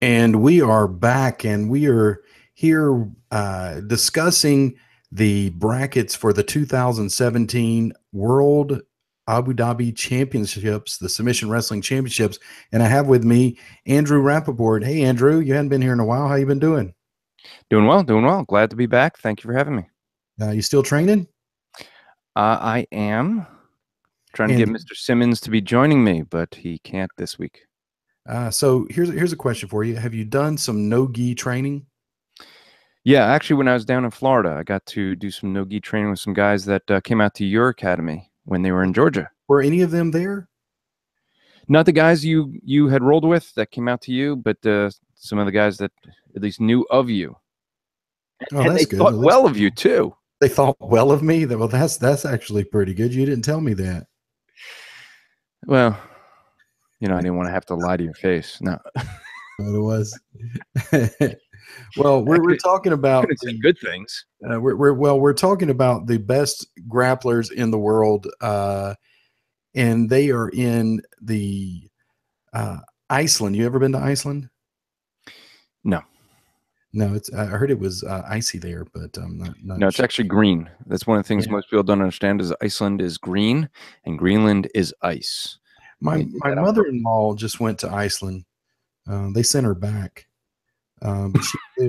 And we are back, and we are here discussing the brackets for the 2017 World Abu Dhabi Championships, the Submission Wrestling Championships. And I have with me Andrew Rappaport. Hey, Andrew, you hadn't been here in a while. How you been doing? Doing well, doing well. Glad to be back. Thank you for having me. You still training? I am trying to get And Mr. Simmons to be joining me, but he can't this week. so here's a question for you. Have you done some no-gi training? Yeah, actually, when I was down in Florida, I got to do some no-gi training with some guys that came out to your academy when they were in Georgia. Were any of them there? Not the guys you had rolled with that came out to you, but some of the guys that at least knew of you, Oh, and they that's good. At thought least well of you too. they thought well of me. Well, that's actually pretty good. You didn't tell me that. Well, I didn't want to have to lie to your face. No, What it was. Well, I we're talking about couldn't say good things. we're talking about the best grapplers in the world, and they are in the uh, Iceland. You ever been to Iceland? No. No, it's. I heard it was icy there, but I'm not No, it's sure. actually green. That's one of the things Yeah, most people don't understand is Iceland is green and Greenland is ice. my And they did my that on purpose. mother-in-law just went to Iceland. They sent her back, but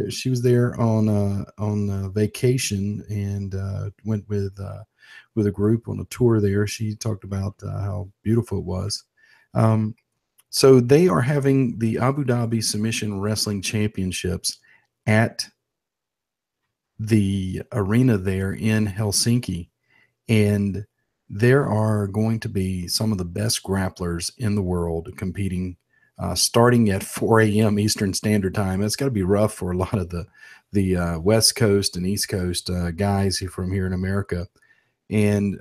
she was there on vacation and went with a group on a tour there. She talked about how beautiful it was. Um, so they are having the Abu Dhabi Submission Wrestling Championships at the arena there in Helsinki, and there are going to be some of the best grapplers in the world competing, starting at 4 a.m. Eastern Standard Time. It's got to be rough for a lot of the West Coast and East Coast guys from here in America. And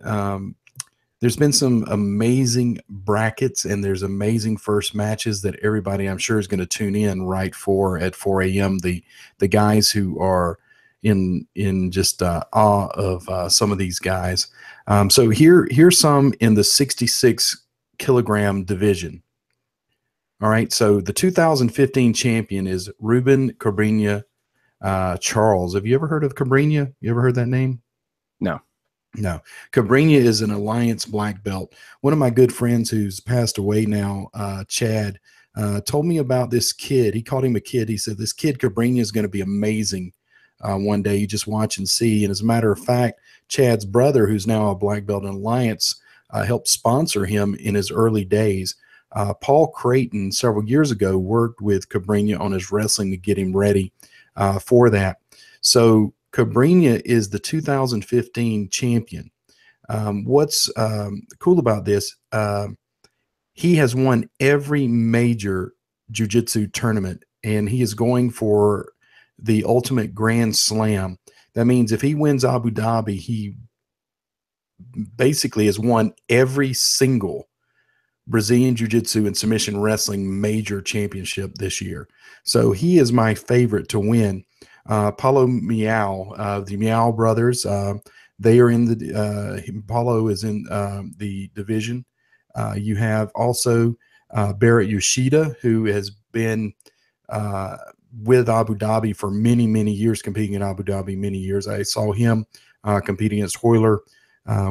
there's been some amazing brackets, and there's amazing first matches that everybody I'm sure is going to tune in right for at 4 a.m. The guys who are in just awe of some of these guys. So here's some in the 66 kilogram division. All right, so the 2015 champion is Ruben Cabrinha Charles. Have you ever heard of Cabrinha? You ever heard that name? No. No. Cabrinha is an Alliance black belt. One of my good friends who's passed away now, Chad, told me about this kid. He called him a kid. He said, this kid Cabrinha is going to be amazing one day. You just watch and see. And as a matter of fact, Chad's brother, who's now a black belt in Alliance, helped sponsor him in his early days. Paul Creighton, several years ago, worked with Cabrinha on his wrestling to get him ready for that. So Cabrinha is the 2015 champion. What's cool about this, he has won every major jiu-jitsu tournament, and he is going for the ultimate grand slam. That means if he wins Abu Dhabi, he basically has won every single Brazilian Jiu-Jitsu and submission wrestling major championship this year. So he is my favorite to win. Paulo Miao, the Miao brothers, they are in the Paulo is in the division. You have also Barrett Yoshida, who has been with Abu Dhabi for many, many years, competing in Abu Dhabi many years. I saw him competing against Hoyler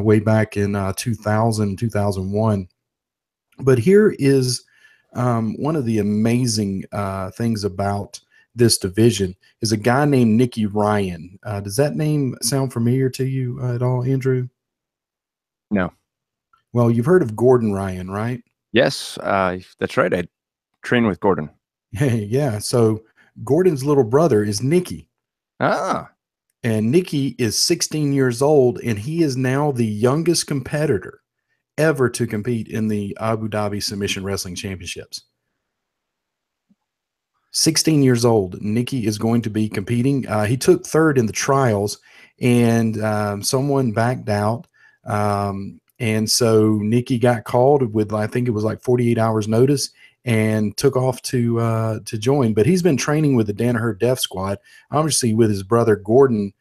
way back in 2000, 2001. But here is one of the amazing things about this division is a guy named Nicky Ryan. Does that name sound familiar to you at all, Andrew? No. Well, you've heard of Gordon Ryan, right? Yes, that's right. I trained with Gordon. Yeah. So Gordon's little brother is Nicky. Ah, And Nicky is 16 years old, and he is now the youngest competitor ever to compete in the Abu Dhabi Submission Wrestling Championships. 16 years old, Nicky is going to be competing. He took third in the trials, and someone backed out. And so Nicky got called with, I think it was like 48 hours notice, and took off to join. But he's been training with the Danaher Death Squad, obviously with his brother Gordon.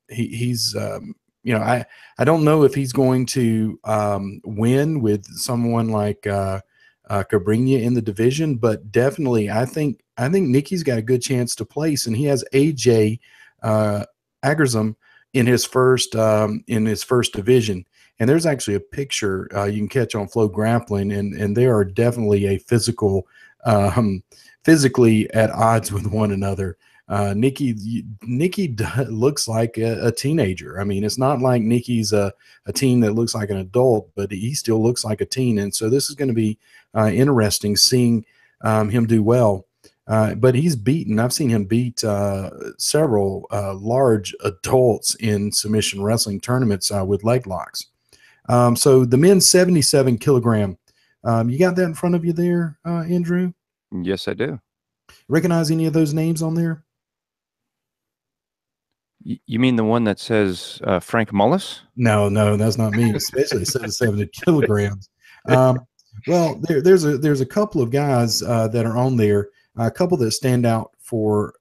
He's I don't know if he's going to win with someone like Cabrinha in the division, but definitely I think Nikki's got a good chance to place, and he has AJ Agerzum in his first division. And there's actually a picture you can catch on Flow Grappling, and they are definitely a physically at odds with one another. Nikki looks like a teenager. I mean, it's not like Nikki's a teen that looks like an adult, but he still looks like a teen. And so this is going to be interesting seeing him do well. But I've seen him beat several large adults in submission wrestling tournaments with leg locks. So the men's 77 kilogram, you got that in front of you there, Andrew? Yes, I do. Recognize any of those names on there? You mean the one that says Frank Mullis? No, that's not me. Especially 77 kilograms. Well, there's a couple of guys that are on there. A couple that stand out for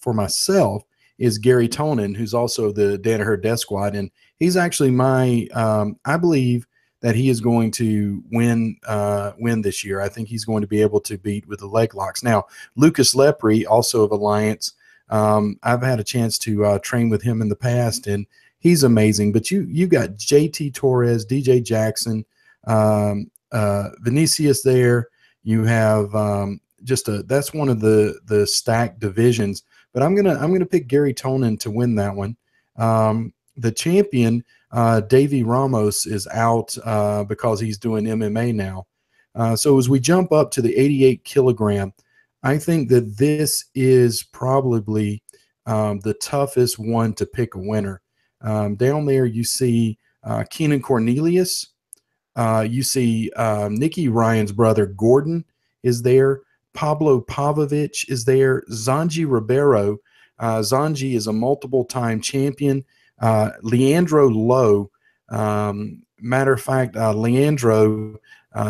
myself is Gary Tonin, who's also the Danaher Death Squad, and he's actually my I believe that he is going to win this year. I think he's going to be able to beat with the leg locks. Now, Lucas Lepre, also of Alliance, I've had a chance to train with him in the past, and he's amazing. But you got JT Torres, DJ Jackson, Vinicius there. You have that's one of the stacked divisions. But I'm gonna pick Gary Tonin to win that one. The champion, Davey Ramos, is out because he's doing MMA now. So as we jump up to the 88 kilogram, I think that this is probably the toughest one to pick a winner. Down there, you see Keenan Cornelius. You see Nicky Ryan's brother Gordon is there. Pablo Pavovich is there. Zanji Ribeiro. Zanji is a multiple-time champion. Leandro Lowe. Matter of fact, Leandro,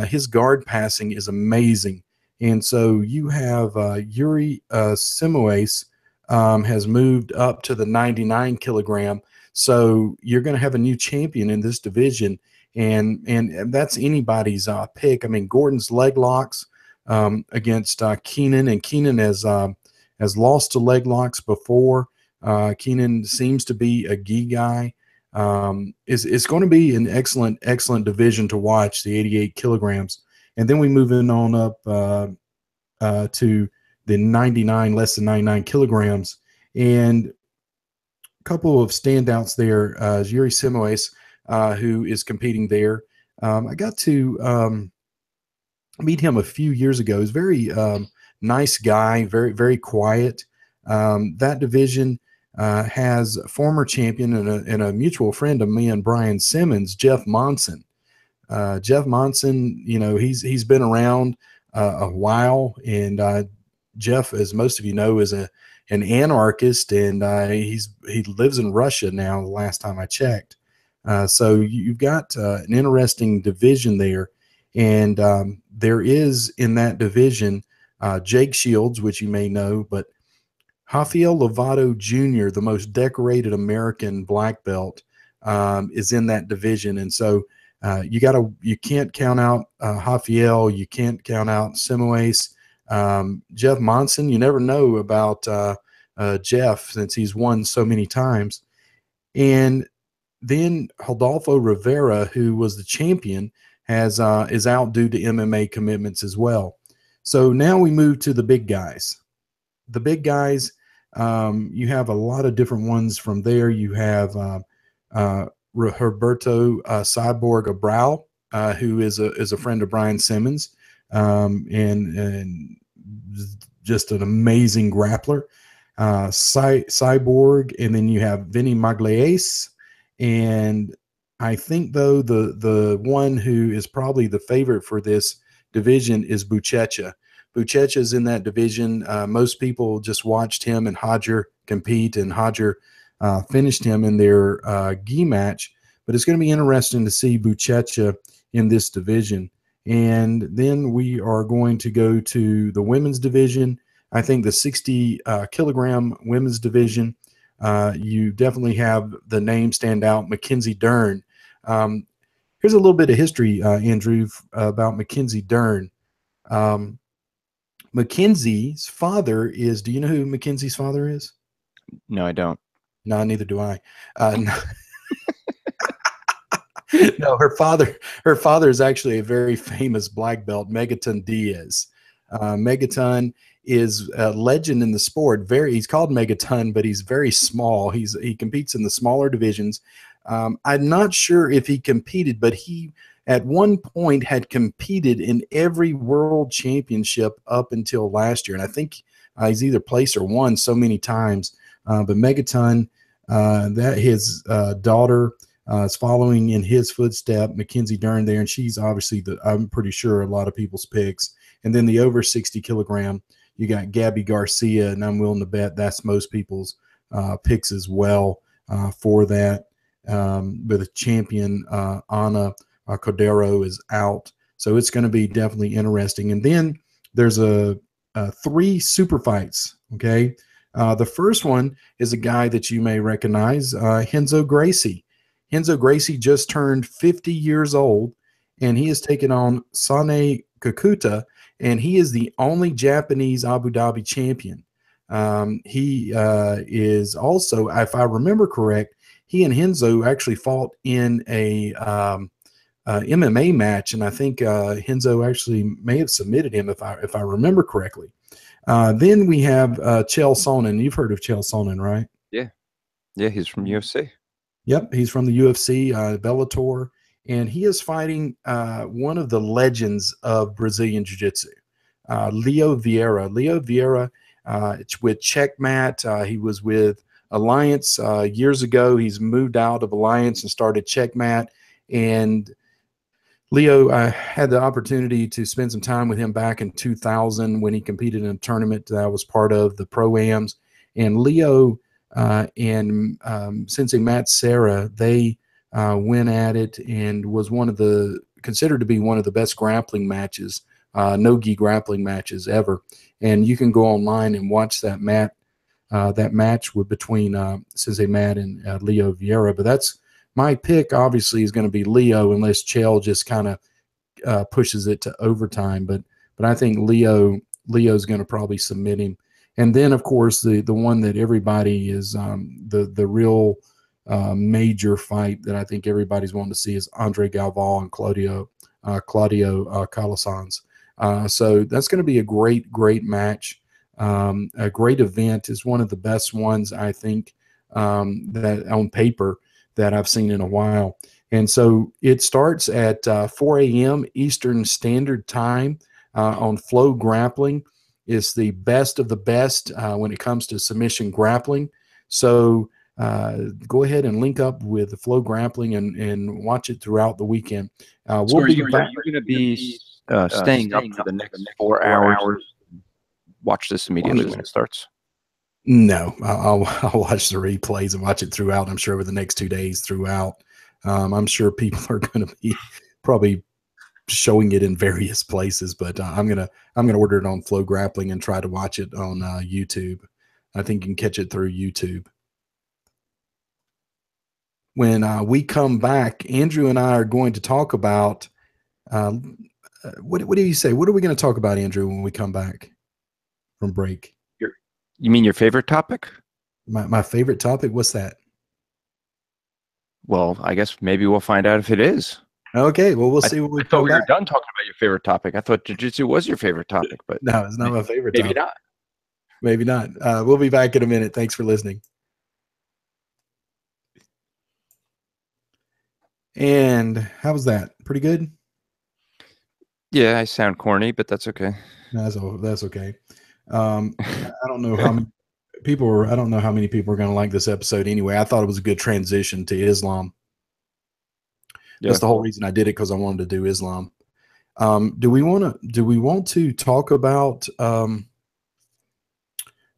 his guard passing is amazing. And so you have Yuri Simoes has moved up to the 99 kilogram. So you're going to have a new champion in this division, and that's anybody's pick. I mean, Gordon's leg locks against Keenan, and Keenan has lost to leg locks before. Keenan seems to be a gi guy. It's going to be an excellent division to watch, the 88 kilograms. And then we move in on up to the 99, less than 99 kilograms. And a couple of standouts there is Yuri Simoes, who is competing there. I got to meet him a few years ago. He's a very nice guy, very, very quiet. That division has a former champion and a mutual friend of me and Brian Simmons, Jeff Monson. Jeff Monson, he's been around a while, and Jeff, as most of you know, is an anarchist, and he lives in Russia now. The last time I checked, so you've got an interesting division there, and there is in that division Jake Shields, which you may know, but Rafael Lovato Jr., the most decorated American black belt, is in that division, and so you can't count out Rafael, you can't count out Simoes, Jeff Monson. You never know about Jeff, since he's won so many times, and then Rodolfo Rivera, who was the champion, is out due to MMA commitments as well. So now we move to the big guys. The big guys, you have a lot of different ones from there. You have Roberto Cyborg Abrao, who is a friend of Brian Simmons, and just an amazing grappler. Cyborg, and then you have Vinny Magalhaes, and I think though the one who is probably the favorite for this division is Buchecha. Buchecha is in that division. Most people just watched him and Hodger compete, and Hodger finished him in their gi match. But it's going to be interesting to see Buchecha in this division. And then we are going to go to the women's division. I think the 60 kilogram women's division, you definitely have the name stand out, Mackenzie Dern. Here's a little bit of history, Andrew, about Mackenzie Dern. Um, Mackenzie's father is. Do you know who Mackenzie's father is? No, I don't. No, neither do I. No, no, her father is actually a very famous black belt, Megaton Diaz. Megaton is a legend in the sport. He's called Megaton, but he's very small. He competes in the smaller divisions. I'm not sure if he competed, but he at one point had competed in every world championship up until last year, and I think he's either placed or won so many times. But Megaton, that his daughter is following in his footstep, Mackenzie Dern there, and she's obviously I'm pretty sure a lot of people's picks. And then the over 60 kilogram, you got Gabby Garcia, and I'm willing to bet that's most people's picks as well for that. But the champion Ana Cordero is out, so it's going to be definitely interesting. And then there's three super fights. Okay, the first one is a guy that you may recognize, Renzo Gracie. Renzo Gracie just turned 50 years old, and he has taken on Sane Kakuta, and he is the only Japanese Abu Dhabi champion. He is also, if I remember correct, he and Renzo actually fought in a MMA match, and I think Renzo actually may have submitted him if I remember correctly. Then we have Chael Sonnen. You've heard of Chael Sonnen, right? Yeah. Yeah, he's from UFC. Yep, he's from the UFC, Bellator, and he is fighting one of the legends of Brazilian Jiu-Jitsu, Leo Vieira. Leo Vieira, with Checkmat. He was with Alliance years ago. He's moved out of Alliance and started Checkmat. And Leo, I had the opportunity to spend some time with him back in 2000 when he competed in a tournament that I was part of, the Pro-Ams. And Leo and Sensei Matt Serra, they went at it and was considered to be one of the best grappling matches, no-gi grappling matches ever. And you can go online and watch that match between Sensei Matt and Leo Vieira. But that's my pick. Obviously, is going to be Leo, unless Chael just kind of pushes it to overtime. But I think Leo's going to probably submit him. And then, of course, the one that everybody is the real major fight that I think everybody's wanting to see is Andre Galval and Claudio Calasanz. So that's going to be a great match. A great event. Is one of the best ones, I think, that on paper that I've seen in a while. And so it starts at 4 a.m. Eastern Standard Time on Flow Grappling. It's the best of the best when it comes to submission grappling. So go ahead and link up with the Flow Grappling and watch it throughout the weekend. We'll be back. Are you going to be staying up for the next 4 hours? Watch this immediately when it starts. No, I'll watch the replays and watch it throughout. I'm sure over the next 2 days throughout. I'm sure people are going to be probably showing it in various places, but I'm gonna order it on Flow Grappling and try to watch it on YouTube. I think you can catch it through YouTube. When we come back, Andrew and I are going to talk about what do you say? What are we going to talk about, Andrew, when we come back from break? You mean your favorite topic? My favorite topic? What's that? Well, I guess maybe we'll find out if it is. Okay, well, we'll see when we I thought come we back. were done talking about your favorite topic. I thought jiu-jitsu was your favorite topic, but no, it's not my favorite maybe topic. Maybe not. We'll be back in a minute. Thanks for listening. And how was that? Pretty good? Yeah, I sound corny, but that's okay. That's okay. I don't know how many people are going to like this episode anyway. I thought it was a good transition to Islam. Yeah. That's the whole reason I did it, because I wanted to do Islam. Do we want to talk about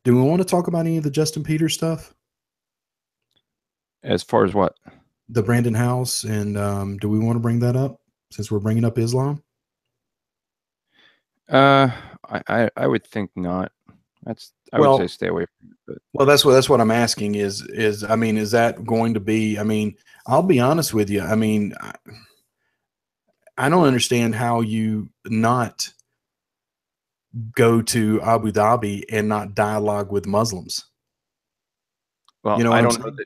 any of the Justin Peters stuff? As far as what? The Brandon House, and do we want to bring that up since we're bringing up Islam? I would think not. I would say stay away from it. But. Well, that's what I'm asking is that going to be? I mean, I'll be honest with you. I mean, I don't understand how you not go to Abu Dhabi and not dialogue with Muslims. You Well, know what I I'm don't know saying?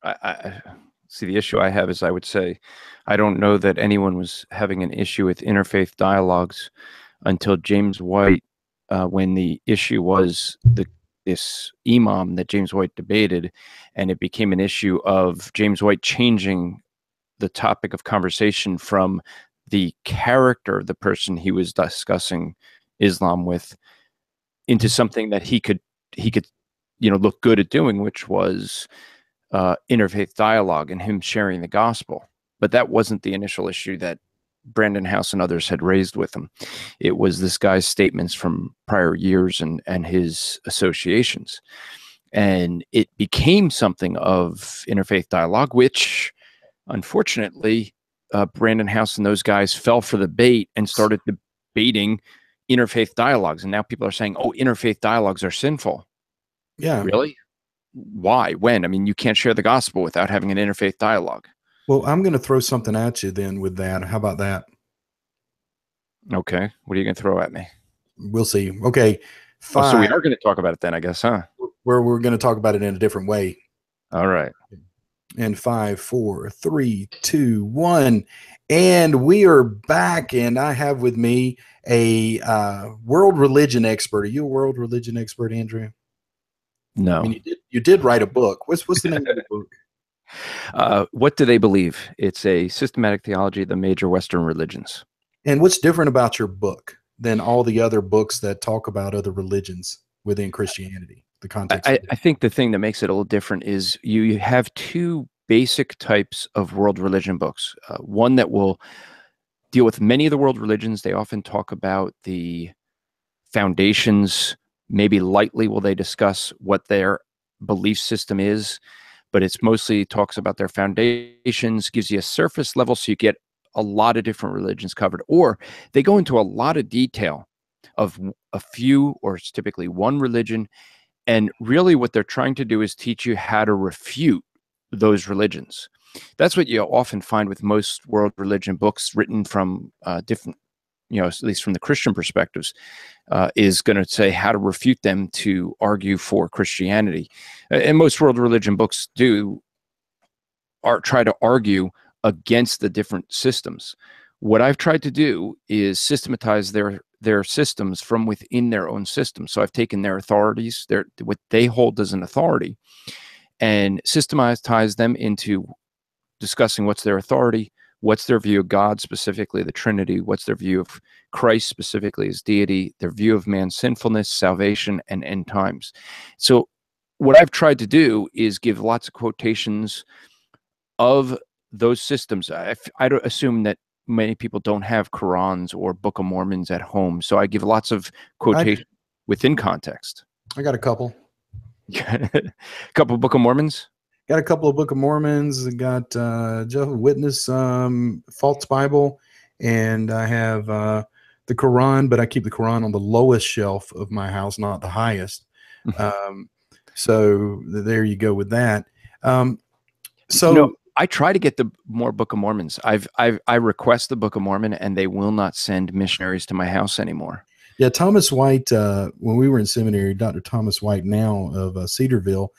that. I see. The issue I have is I would say I don't know that anyone was having an issue with interfaith dialogues until James White, when the issue was this imam that James White debated, and it became an issue of James White changing the topic of conversation from the character of the person he was discussing Islam with into something that he could look good at doing, which was interfaith dialogue and him sharing the gospel. But that wasn't the initial issue that Brandon House and others had raised with him. It was this guy's statements from prior years and his associations. And it became something of interfaith dialogue, which unfortunately, Brandon House and those guys fell for the bait and started debating interfaith dialogues. And now people are saying, oh, interfaith dialogues are sinful. Yeah. Really? Why? When? I mean, you can't share the gospel without having an interfaith dialogue. Well, I'm going to throw something at you then with that. How about that? Okay. What are you going to throw at me? We'll see. Okay. Oh, so we Five, are going to talk about it then, I guess, huh? where we're going to talk about it in a different way. All right. And five, four, three, two, one. And we are back. And I have with me a world religion expert. Are you a world religion expert, Andrew? I No. mean, you did write a book. What's the name of the book? What do they believe? It's a systematic theology of the major Western religions. And what's different about your book than all the other books that talk about other religions within Christianity? The context of I, it. I think the thing that makes it a little different is you have two basic types of world religion books. One that will deal with many of the world religions. They often talk about the foundations. Maybe lightly will they discuss what their belief system is, but it's mostly talks about their foundations, gives you a surface level so you get a lot of different religions covered. Or they go into a lot of detail of a few, or it's typically one religion, and really, what they're trying to do is teach you how to refute those religions. That's what you often find with most world religion books written from different, at least from the Christian perspectives, is going to say how to refute them to argue for Christianity. And most world religion books do try to argue against the different systems. What I've tried to do is systematize their systems from within their own system. So I've taken their authorities, what they hold as an authority, and systematize them into discussing what's their authority, what's their view of God, specifically the Trinity, what's their view of Christ, specifically as deity, their view of man's sinfulness, salvation, and end times. So what I've tried to do is give lots of quotations of those systems. I don't assume that many people don't have Qurans or Book of Mormons at home, so I give lots of I do. quotations within context. I got a couple. A couple of Book of Mormons. Got a couple of Book of Mormons. Got Jehovah's Witness, False Bible, and I have the Quran. But I keep the Quran on the lowest shelf of my house, not the highest. Um, so there you go with that. So I try to get the more Book of Mormons. I request the Book of Mormon, and they will not send missionaries to my house anymore. yeah, Thomas White, when we were in seminary, Dr. Thomas White now of Cedarville,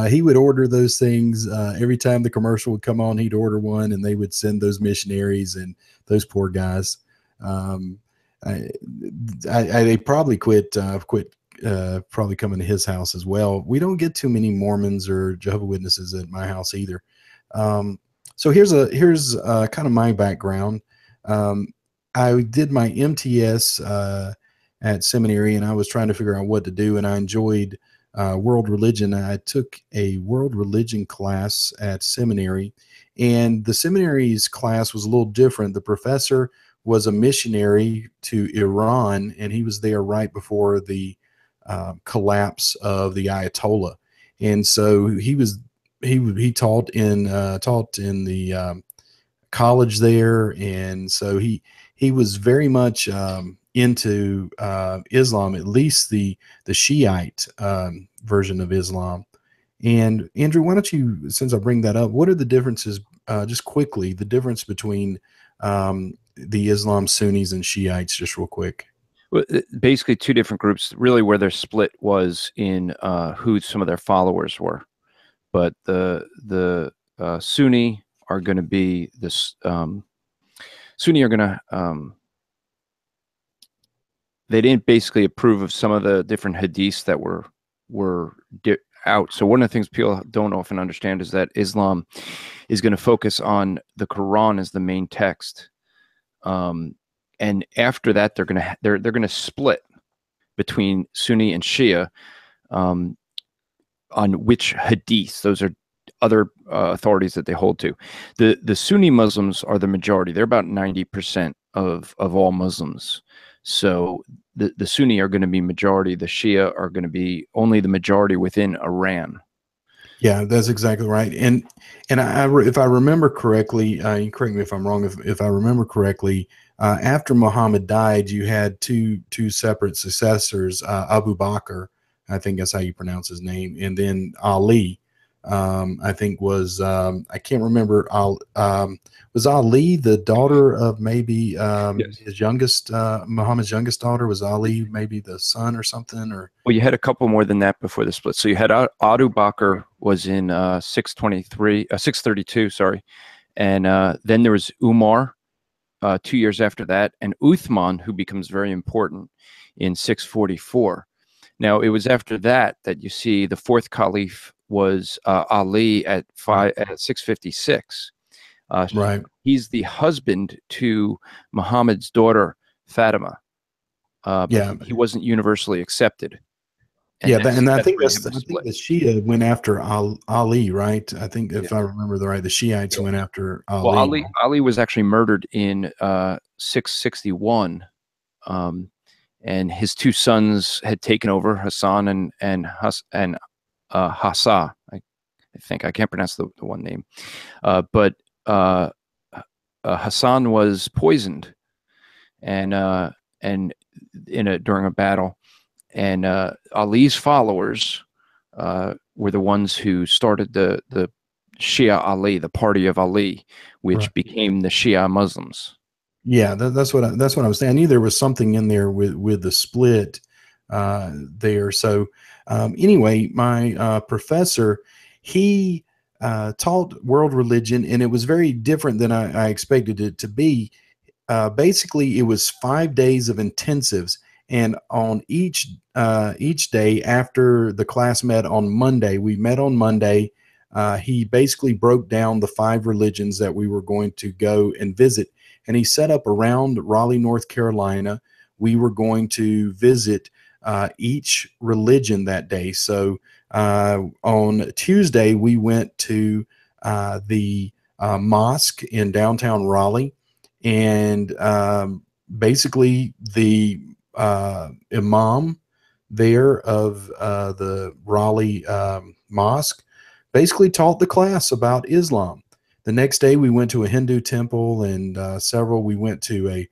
he would order those things every time the commercial would come on. He'd order one, and they would send those missionaries and those poor guys. Um, they probably quit probably coming to his house as well. We don't get too many Mormons or Jehovah's Witnesses at my house either. So here's kind of my background. I did my MTS at seminary, and I was trying to figure out what to do, and I enjoyed world religion. I took a world religion class at seminary, and the seminary's class was a little different. The professor was a missionary to Iran, and he was there right before the collapse of the Ayatollah, and so he taught in the college there, and so he was very much into Islam, at least the Shiite version of Islam. And Andrew, why don't you, since I bring that up, what are the differences, just quickly, the difference between the Islam Sunnis and Shiites, just real quick? Well, basically two different groups. Really, where their split was in who some of their followers were. But the Sunni are going to be this. Sunni are going to. They didn't basically approve of some of the different hadiths that were out. So one of the things people don't often understand is that Islam is going to focus on the Quran as the main text, and after that they're going to split between Sunni and Shia on which hadiths. Those are other authorities that they hold to. The Sunni Muslims are the majority. They're about 90% of all Muslims. So the Sunni are going to be majority. The Shia are going to be only the majority within Iran. Yeah, that's exactly right. And if I remember correctly, you correct me if I'm wrong. If I remember correctly, after Muhammad died, you had two separate successors, Abu Bakr, I think that's how you pronounce his name, and then Ali. I think was I can't remember. Was Ali the daughter of maybe Yes. his youngest Muhammad's youngest daughter? Was Ali maybe the son or something? Or Well, you had a couple more than that before the split. So you had Abu Bakr was in 632, sorry. And then there was Umar 2 years after that, and Uthman, who becomes very important in 644. Now, it was after that that you see the fourth caliph was Ali at 656. right. He's the husband to Muhammad's daughter, Fatima, but Yeah, he wasn't universally accepted. And yeah, and I that's think where you have the I think split. the Shia went after Ali, right? I think Yeah. if I remember right, the Shiites Yeah. went after Well, Ali. Ali was actually murdered in 661, and his two sons had taken over, Hassan and Hassa. I think I can't pronounce the one name, but uh, Hassan was poisoned, and during a battle, and Ali's followers were the ones who started the Shia Ali, the party of Ali, Right. which became the Shia Muslims. Yeah, that's what I was saying. I knew there was something in there with the split there. So anyway, my professor he taught world religion, and it was very different than I expected it to be. Basically, it was 5 days of intensives, and on each day after the class met on Monday, we met on Monday. He basically broke down the five religions that we were going to go and visit, and he set up around Raleigh, North Carolina. We were going to visit each religion that day. So on Tuesday, we went to the mosque in downtown Raleigh, and basically the imam there of the Raleigh mosque basically taught the class about Islam. The next day we went to a Hindu temple, and several we went to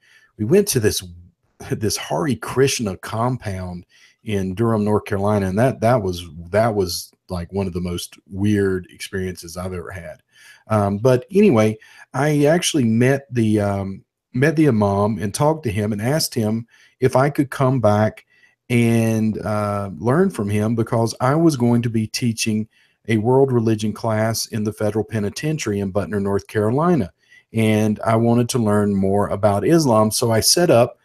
this Hare Krishna compound in Durham, North Carolina, and that was like one of the most weird experiences I've ever had. But anyway, I actually met the imam and talked to him and asked him if I could come back and learn from him, because I was going to be teaching a world religion class in the federal penitentiary in Butner, North Carolina, and I wanted to learn more about Islam. So I set up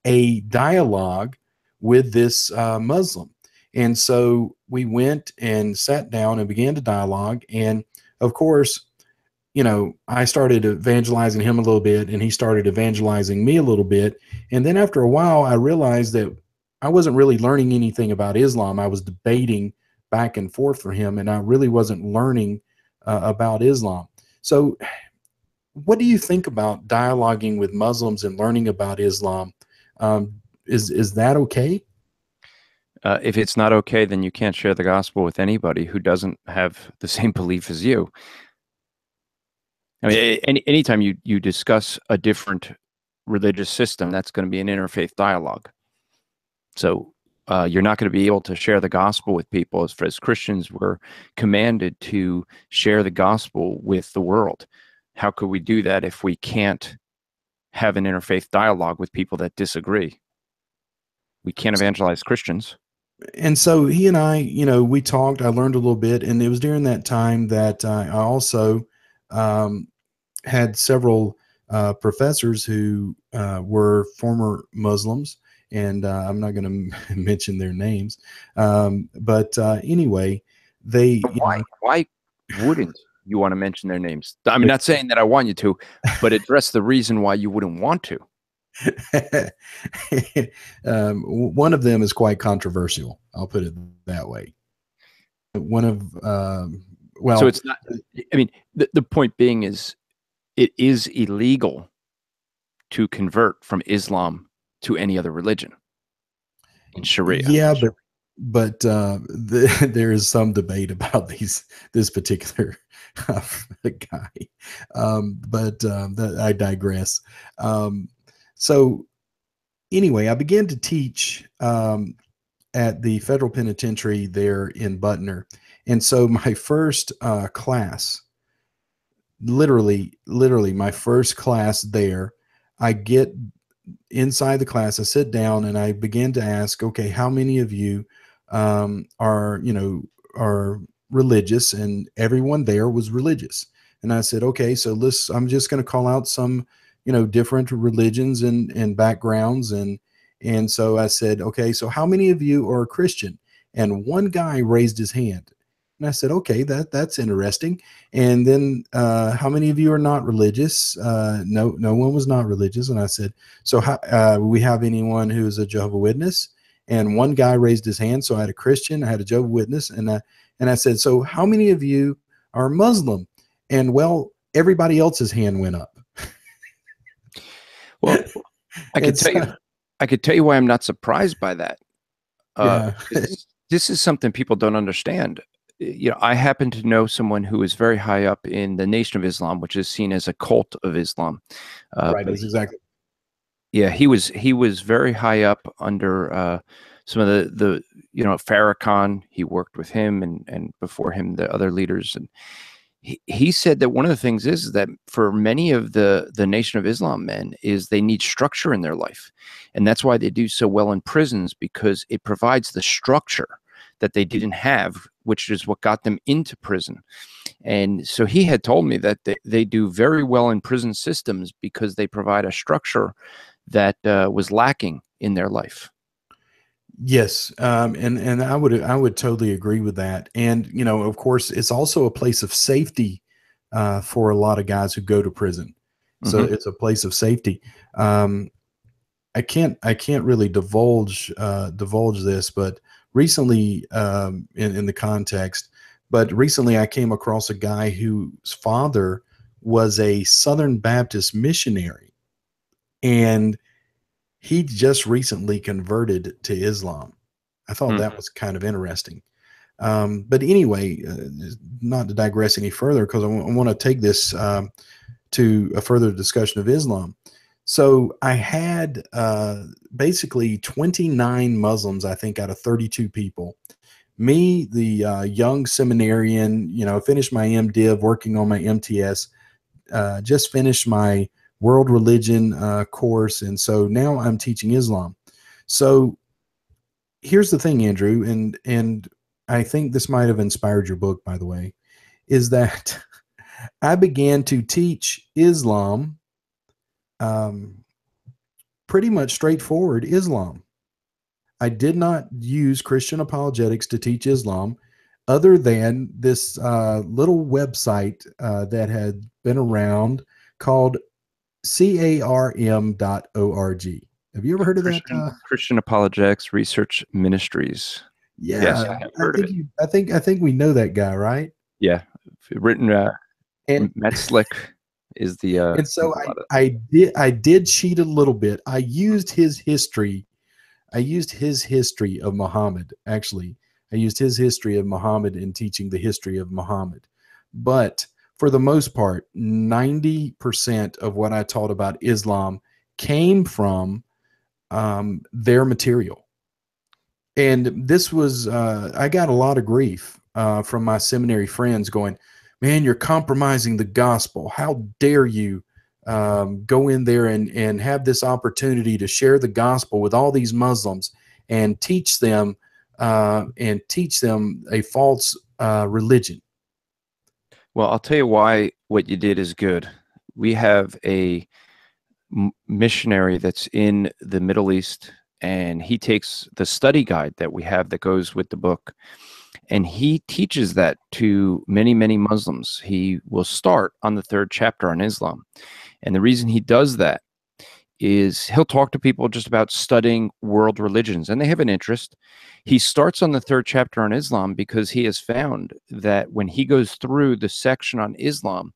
a dialogue with this Muslim. And so we went and sat down and began to dialogue. And of course, I started evangelizing him a little bit, and he started evangelizing me a little bit. And then after a while, I realized that I wasn't really learning anything about Islam. I was debating back and forth for him, and I really wasn't learning about Islam. So, what do you think about dialoguing with Muslims and learning about Islam? Is that okay? If it's not okay, then you can't share the gospel with anybody who doesn't have the same belief as you. I mean, anytime you discuss a different religious system, that's going to be an interfaith dialogue. So you're not going to be able to share the gospel with people. As Christians, we're commanded to share the gospel with the world. How could we do that if we can't have an interfaith dialogue with people that disagree? We can't evangelize Christians. And so he and I, we talked. I learned a little bit, and it was during that time that I also um, had several professors who were former Muslims, and I'm not going to mention their names, but anyway, they, Why wouldn't you want to mention their names? I'm not saying that I want you to, but address the reason why you wouldn't want to. One of them is quite controversial. I'll put it that way. One of So it's not. I mean, the point being is, it is illegal to convert from Islam to any other religion in Sharia. Yeah, but there is some debate about this particular guy. But I digress. So anyway, I began to teach at the federal penitentiary there in Butner, and so my first class, literally my first class there, I get inside the class, I sit down and I begin to ask, okay, how many of you are religious? And everyone there was religious. And I said, okay, so I'm just going to call out some, different religions and backgrounds. And so I said, okay, so how many of you are Christian? And one guy raised his hand. And I said, okay, that's interesting. And then how many of you are not religious? No one was not religious. And I said, so we have anyone who is a Jehovah's Witness? And one guy raised his hand. So I had a Christian, I had a Jehovah's Witness, and I said, so how many of you are Muslim? And well, everybody else's hand went up. Well, I could tell you why I'm not surprised by that. Yeah. This is something people don't understand. I happen to know someone who is very high up in the Nation of Islam, which is seen as a cult of Islam. Right. That's exactly. Yeah, he was very high up under some of the Farrakhan. He worked with him, and before him the other leaders. And he said that one of the things is that for many of the Nation of Islam men is they need structure in their life, and that's why they do so well in prisons, because it provides the structure that they didn't have, which is what got them into prison. And so he had told me that they do very well in prison systems because they provide a structure that was lacking in their life. Yes, and I would totally agree with that. And of course, it's also a place of safety for a lot of guys who go to prison. So it's a place of safety. I can't really divulge this, but recently, in the context, but recently I came across a guy whose father was a Southern Baptist missionary, and he just recently converted to Islam. I thought that was kind of interesting. But anyway, not to digress any further, because I want to take this to a further discussion of Islam. So I had basically 29 Muslims, I think, out of 32 people. Me, the young seminarian, finished my MDiv, working on my MTS, just finished my world religion course. And so now I'm teaching Islam. So here's the thing, Andrew, and I think this might have inspired your book, by the way, is that I began to teach Islam, pretty much straightforward Islam. I did not use Christian apologetics to teach Islam, other than this little website that had been around called carm.org. Have you ever heard of that? Christian Apologetics Research Ministries. Yeah, yes, I have heard of it. I think we know that guy, right? Yeah, written and Matt Slick is the. And so I did cheat a little bit. I used his history. I used his history of Muhammad. Actually, I used his history of Muhammad in teaching the history of Muhammad. But for the most part, 90% of what I taught about Islam came from their material. And this was, I got a lot of grief from my seminary friends going, man, you're compromising the gospel. How dare you go in there and have this opportunity to share the gospel with all these Muslims, and teach them a false religion. Well, I'll tell you why what you did is good. We have a missionary that's in the Middle East, and he takes the study guide that we have that goes with the book, and he teaches that to many, many Muslims. He will start on the third chapter on Islam. And the reason he does that is he'll talk to people just about studying world religions, and they have an interest. He starts on the third chapter on Islam because he has found that when he goes through the section on Islam,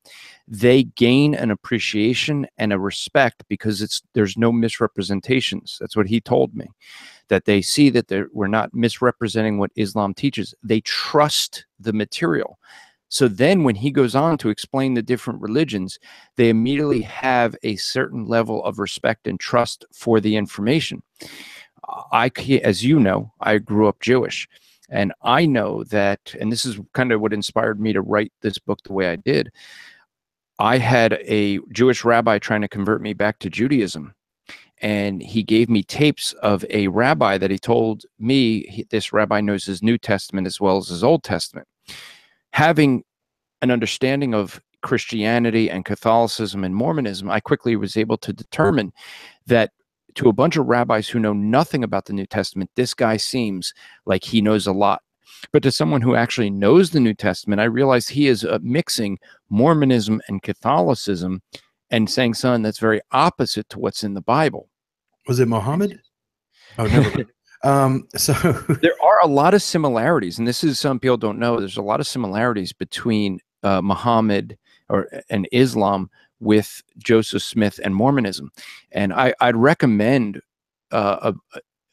they gain an appreciation and a respect because there's no misrepresentations. That's what he told me, that they see that we're not misrepresenting what Islam teaches. They trust the material. So then when he goes on to explain the different religions, they immediately have a certain level of respect and trust for the information. As you know, I grew up Jewish, and I know that, and this is kind of what inspired me to write this book the way I did. I had a Jewish rabbi trying to convert me back to Judaism, and he gave me tapes of a rabbi that he told me this rabbi knows his New Testament as well as his Old Testament. Having an understanding of Christianity and Catholicism and Mormonism, I quickly was able to determine that to a bunch of rabbis who know nothing about the New Testament, this guy seems like he knows a lot. But to someone who actually knows the New Testament, I realized he is mixing Mormonism and Catholicism and saying, son, that's very opposite to what's in the Bible. Was it Muhammad? Oh, never mind. So there are a lot of similarities, and this is some people don't know. There's a lot of similarities between Muhammad and Islam with Joseph Smith and Mormonism. And I'd recommend a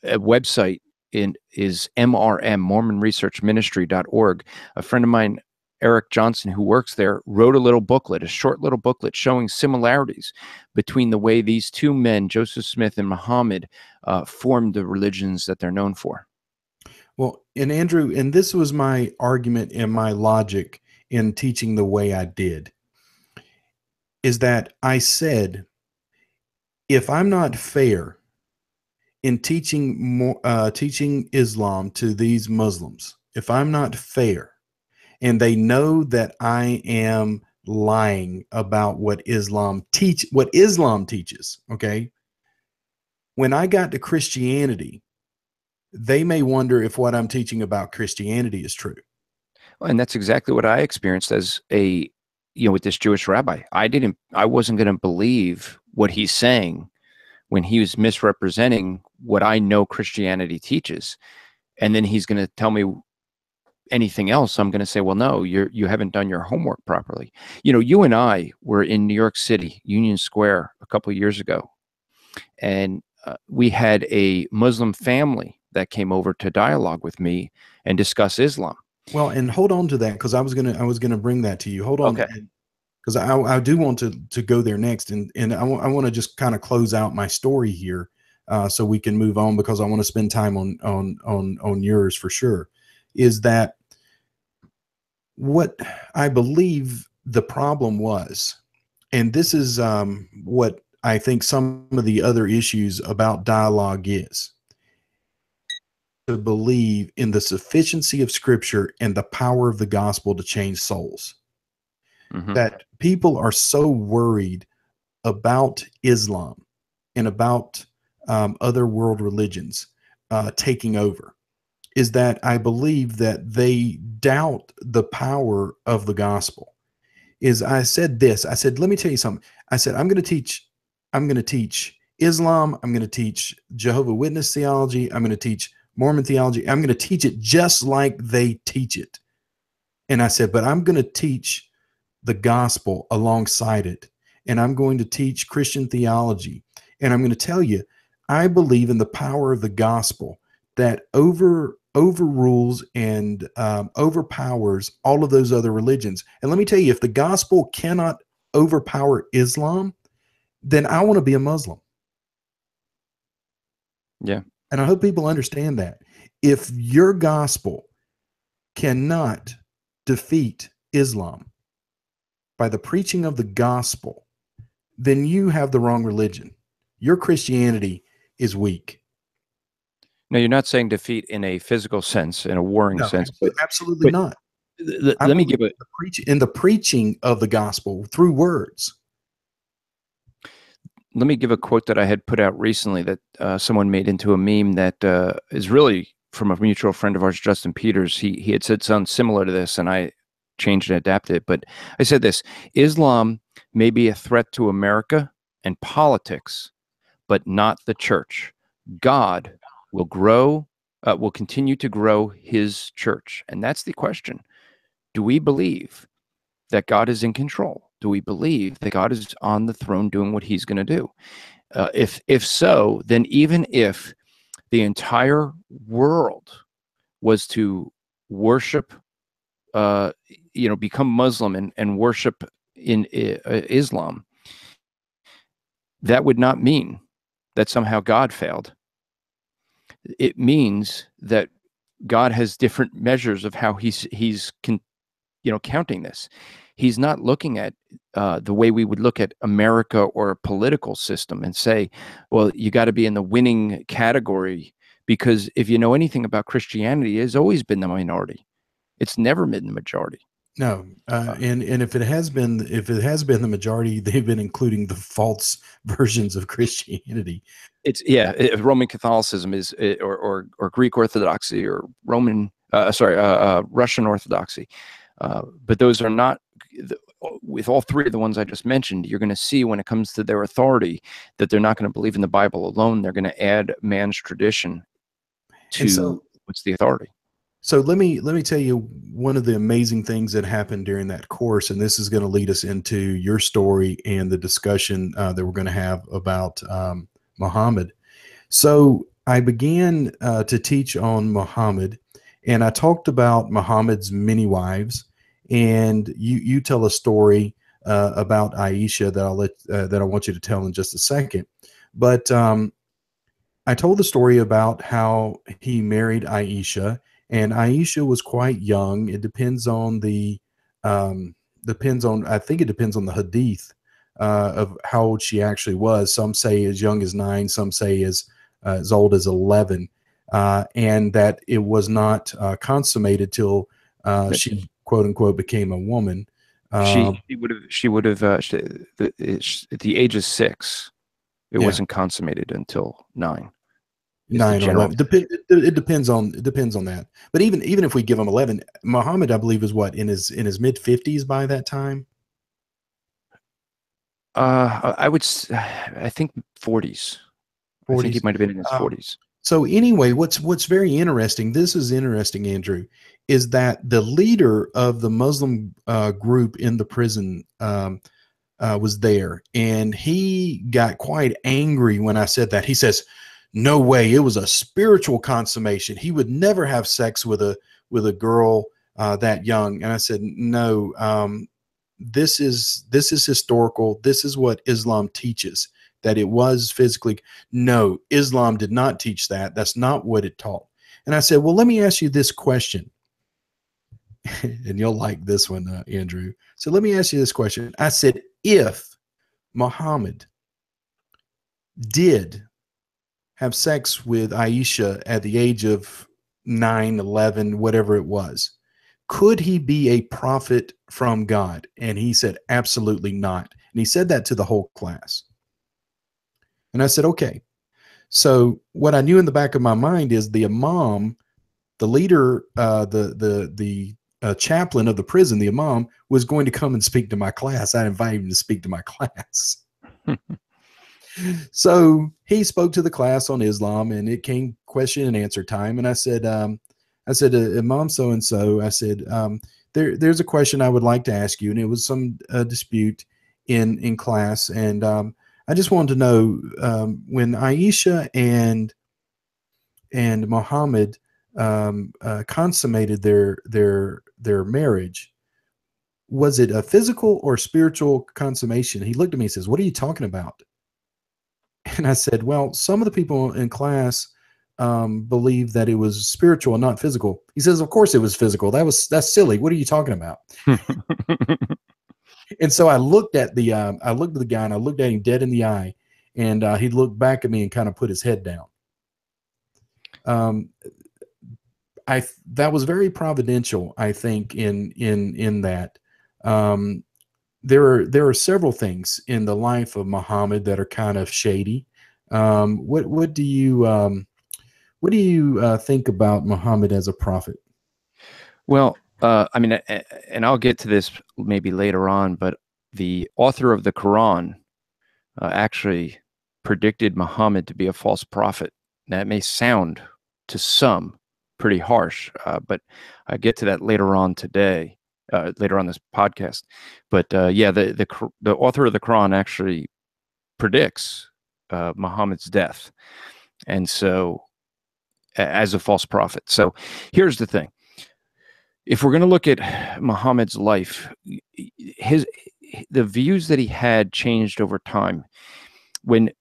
website is MRM, Mormon Research Ministry.org. A friend of mine, Eric Johnson, who works there, wrote a little booklet, a short little booklet showing similarities between the way these two men, Joseph Smith and Muhammad, formed the religions that they're known for. Well, and Andrew, and this was my argument and my logic in teaching the way I did, is that I said, if I'm not fair in teaching Islam to these Muslims, if I'm not fair, and they know that I am lying about what Islam teaches, okay? When I got to Christianity, they may wonder if what I'm teaching about Christianity is true. And that's exactly what I experienced as with this Jewish rabbi. I wasn't going to believe what he's saying when he was misrepresenting what I know Christianity teaches. And then he's going to tell me anything else. I'm going to say, well, no, you haven't done your homework properly. You and I were in New York City, Union Square, a couple of years ago, and we had a Muslim family that came over to dialogue with me and discuss Islam. Well, and hold on to that, because I was gonna bring that to you. Hold on, okay, because I do want to go there next, and I want to just kind of close out my story here, so we can move on, because I want to spend time on yours for sure. Is that what I believe the problem was, and this is what I think some of the other issues about dialogue is. To believe in the sufficiency of Scripture and the power of the gospel to change souls. mm-hmm. That people are so worried about Islam and about other world religions taking over, is that I believe that they doubt the power of the gospel. I said, let me tell you something. I said, I'm going to teach Islam. I'm going to teach Jehovah's Witness theology. I'm going to teach Mormon theology. I'm going to teach it just like they teach it. And I said, but I'm going to teach the gospel alongside it. And I'm going to teach Christian theology. And I'm going to tell you, I believe in the power of the gospel that overrules and overpowers all of those other religions. And let me tell you, if the gospel cannot overpower Islam, then I want to be a Muslim. Yeah. And I hope people understand that. If your gospel cannot defeat Islam by the preaching of the gospel, then you have the wrong religion. Your Christianity is weak. Now, you're not saying defeat in a physical sense, in a warring No, sense, absolutely but not. I let me believe give a in the preaching of the gospel through words. let me give a quote that I had put out recently that someone made into a meme that is really from a mutual friend of ours, Justin Peters. He had said something similar to this, and I changed and adapted it. But I said this: Islam may be a threat to America and politics, but not the church. God will continue to grow His church, and that's the question. Do we believe that God is in control? Do we believe that God is on the throne doing what He's going to do? If so, then even if the entire world was to worship, become Muslim and worship in Islam, that would not mean that somehow God failed. It means that God has different measures of how he's counting this. He's not looking at the way we would look at America or a political system and say, well, you got to be in the winning category, because if you know anything about Christianity, it has always been the minority. It's never been the majority. No, and if it has been the majority, they've been including the false versions of Christianity. It's Roman Catholicism is or Greek Orthodoxy or Russian Orthodoxy, but those are not. With all three of the ones I just mentioned, you're going to see when it comes to their authority that they're not going to believe in the Bible alone. They're going to add man's tradition to what's the authority. So let me tell you one of the amazing things that happened during that course, and this is going to lead us into your story and the discussion that we're going to have about Muhammad. So I began to teach on Muhammad, and I talked about Muhammad's many wives. And you tell a story about Aisha that I want you to tell in just a second. But I told the story about how he married Aisha, and Aisha was quite young. It depends on I think it depends on the hadith of how old she actually was. Some say as young as 9, some say as old as 11, and that it was not consummated till she quote unquote became a woman. She would have at the age of 6. It wasn't consummated until 9. 9 or 11. It depends on that. But even if we give him 11, Muhammad, I believe, is what, in his mid 50s by that time. I think 40s. I think he might have been in his 40s. So anyway, what's very interesting, this is interesting, Andrew, is that the leader of the Muslim group in the prison was there, and he got quite angry when I said that. He says, "No way! It was a spiritual consummation. He would never have sex with a girl that young." And I said, "No, this is historical. This is what Islam teaches, that it was physically." No, Islam did not teach that. That's not what it taught. And I said, "Well, let me ask you this question." And you'll like this one, Andrew. So let me ask you this question. I said, if Muhammad did have sex with Aisha at the age of 9, 11, whatever it was, could he be a prophet from God? And he said, absolutely not. And he said that to the whole class. And I said, okay. So what I knew in the back of my mind is the imam, the leader, the chaplain of the prison, the imam, was going to come and speak to my class. I invited him to speak to my class. So he spoke to the class on Islam, and it came question and answer time. And I said, Imam so and so, I said, there's a question I would like to ask you, and it was some dispute in class, and I just wanted to know, when Aisha and Muhammad consummated their marriage, was it a physical or spiritual consummation? He looked at me and says, "What are you talking about?" And I said, "Well, some of the people in class believe that it was spiritual and not physical." He says, "Of course it was physical. That's silly. What are you talking about?" And so I looked at the guy, and I looked at him dead in the eye, and he looked back at me and kind of put his head down. um, that was very providential, I think, in that. Um, there are several things in the life of Muhammad that are kind of shady. What do you think about Muhammad as a prophet? Well, I mean, and I'll get to this maybe later on, but the author of the Quran actually predicted Muhammad to be a false prophet. That may sound to some pretty harsh, but I get to that later on today, later on this podcast. But yeah, the author of the Quran actually predicts Muhammad's death, and so as a false prophet. So here's the thing: if we're going to look at Muhammad's life, his the views that he had changed over time. When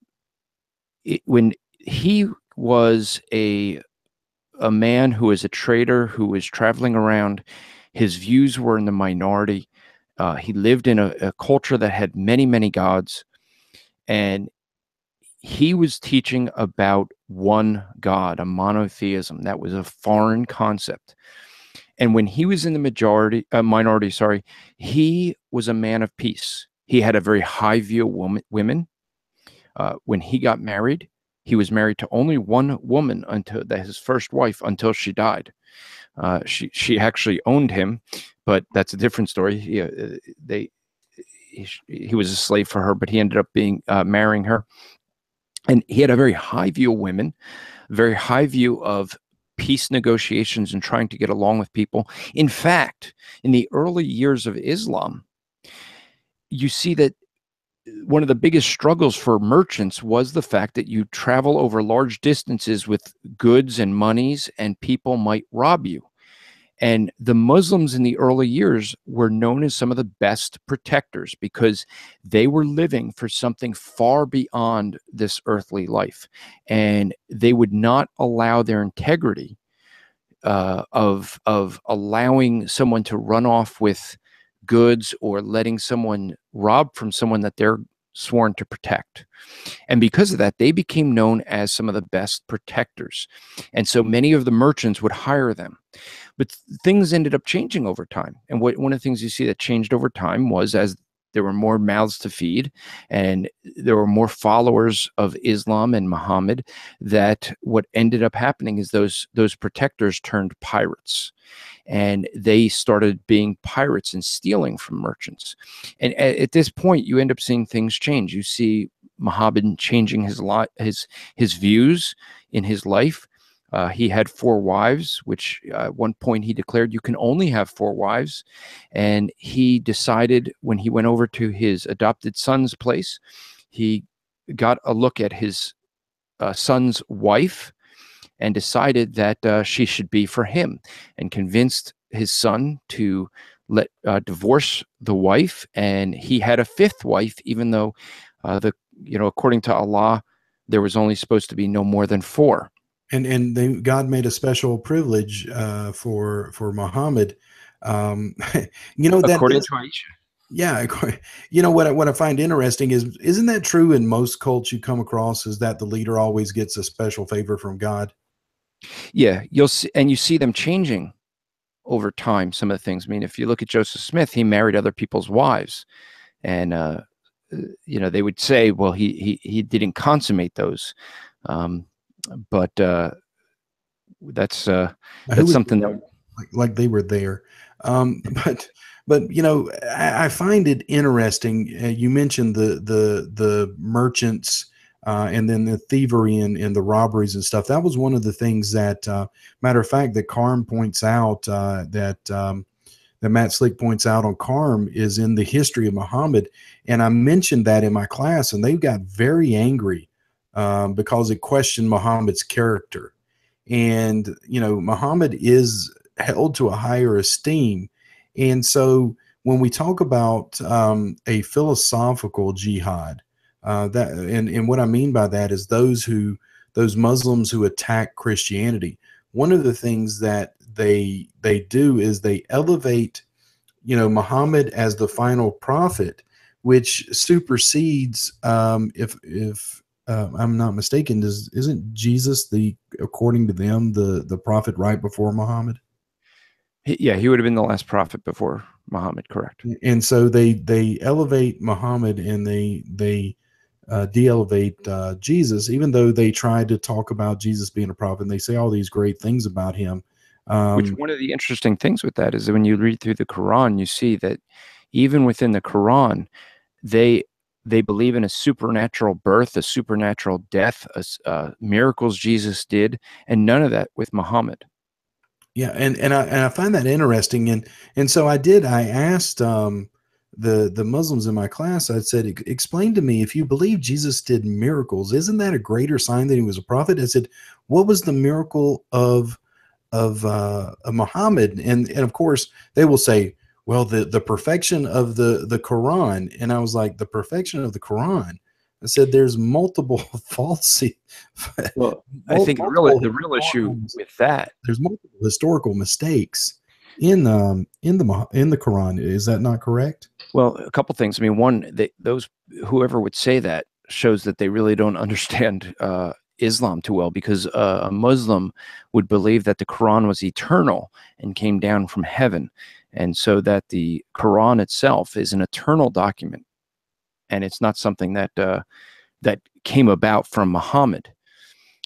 when he was a man who was a trader who was traveling around, his views were in the minority. He lived in a culture that had many gods, and he was teaching about one God, a monotheism. That was a foreign concept. And when he was in the minority, sorry, he was a man of peace. He had a very high view of women. When he got married, he was married to only one woman until his first wife until she died. She actually owned him, but that's a different story. He was a slave for her, but he ended up being marrying her. And he had a very high view of women, very high view of peace negotiations and trying to get along with people. In fact, in the early years of Islam, you see that one of the biggest struggles for merchants was the fact that you travel over large distances with goods and monies, and people might rob you. And the Muslims in the early years were known as some of the best protectors because they were living for something far beyond this earthly life. And they would not allow their integrity of allowing someone to run off with goods or letting someone rob from someone that they're sworn to protect. And because of that, they became known as some of the best protectors. And so many of the merchants would hire them. But things ended up changing over time. And one of the things you see that changed over time was as there were more mouths to feed and there were more followers of Islam and Muhammad, that what ended up happening is those protectors turned pirates, and they started being pirates and stealing from merchants. And at this point, you end up seeing things change. You see Muhammad changing his views in his life. He had 4 wives, which at one point he declared you can only have 4 wives. And he decided when he went over to his adopted son's place, he got a look at his son's wife and decided that she should be for him, and convinced his son to let divorce the wife. And he had a 5th wife, even though according to Allah, there was only supposed to be no more than 4. God made a special privilege for Muhammad. Um, that According does, to Aisha. yeah. What I find interesting is, isn't that true in most cults you come across? Is that the leader always gets a special favor from God? Yeah, you'll see, and you see them changing over time. Some of the things. I mean, if you look at Joseph Smith, he married other people's wives, and they would say, well, he didn't consummate those, um, but that's Who would something that. like they were there? Um, but I find it interesting. You mentioned the merchants. And then the thievery and the robberies and stuff. That was one of the things that, matter of fact, that Carm points out, that Matt Slick points out on Carm, is in the history of Muhammad. And I mentioned that in my class, and they got very angry because it questioned Muhammad's character. And, Muhammad is held to a higher esteem. And so when we talk about a philosophical jihad, and what I mean by that is those Muslims who attack Christianity, one of the things that they do is they elevate, Muhammad as the final prophet, which supersedes, if I'm not mistaken, isn't Jesus according to them, the prophet right before Muhammad? Yeah, he would have been the last prophet before Muhammad, correct? And so they elevate Muhammad, and they de-elevate Jesus, even though they try to talk about Jesus being a prophet. And they say all these great things about him. Which, Um, one of the interesting things with that is that when you read through the Quran, you see that even within the Quran, they they believe in a supernatural birth, a supernatural death, miracles Jesus did, and none of that with Muhammad. yeah, and I find that interesting, and so I asked the Muslims in my class. I said, Explain to me, if you believe Jesus did miracles, isn't that a greater sign that he was a prophet?" I said, "What was the miracle of Muhammad?" And of course they will say, "Well, the perfection of the Quran." And I was like, "The perfection of the Quran?" I said, "There's multiple false, Well, I think multiple the real issue historical, with that, there's multiple historical mistakes in the Quran. Is that not correct?" well, a couple things. I mean, one, those whoever would say that shows that they really don't understand Islam too well, because a Muslim would believe that the Quran was eternal and came down from heaven, and so that the Quran itself is an eternal document, and it's not something that that came about from Muhammad.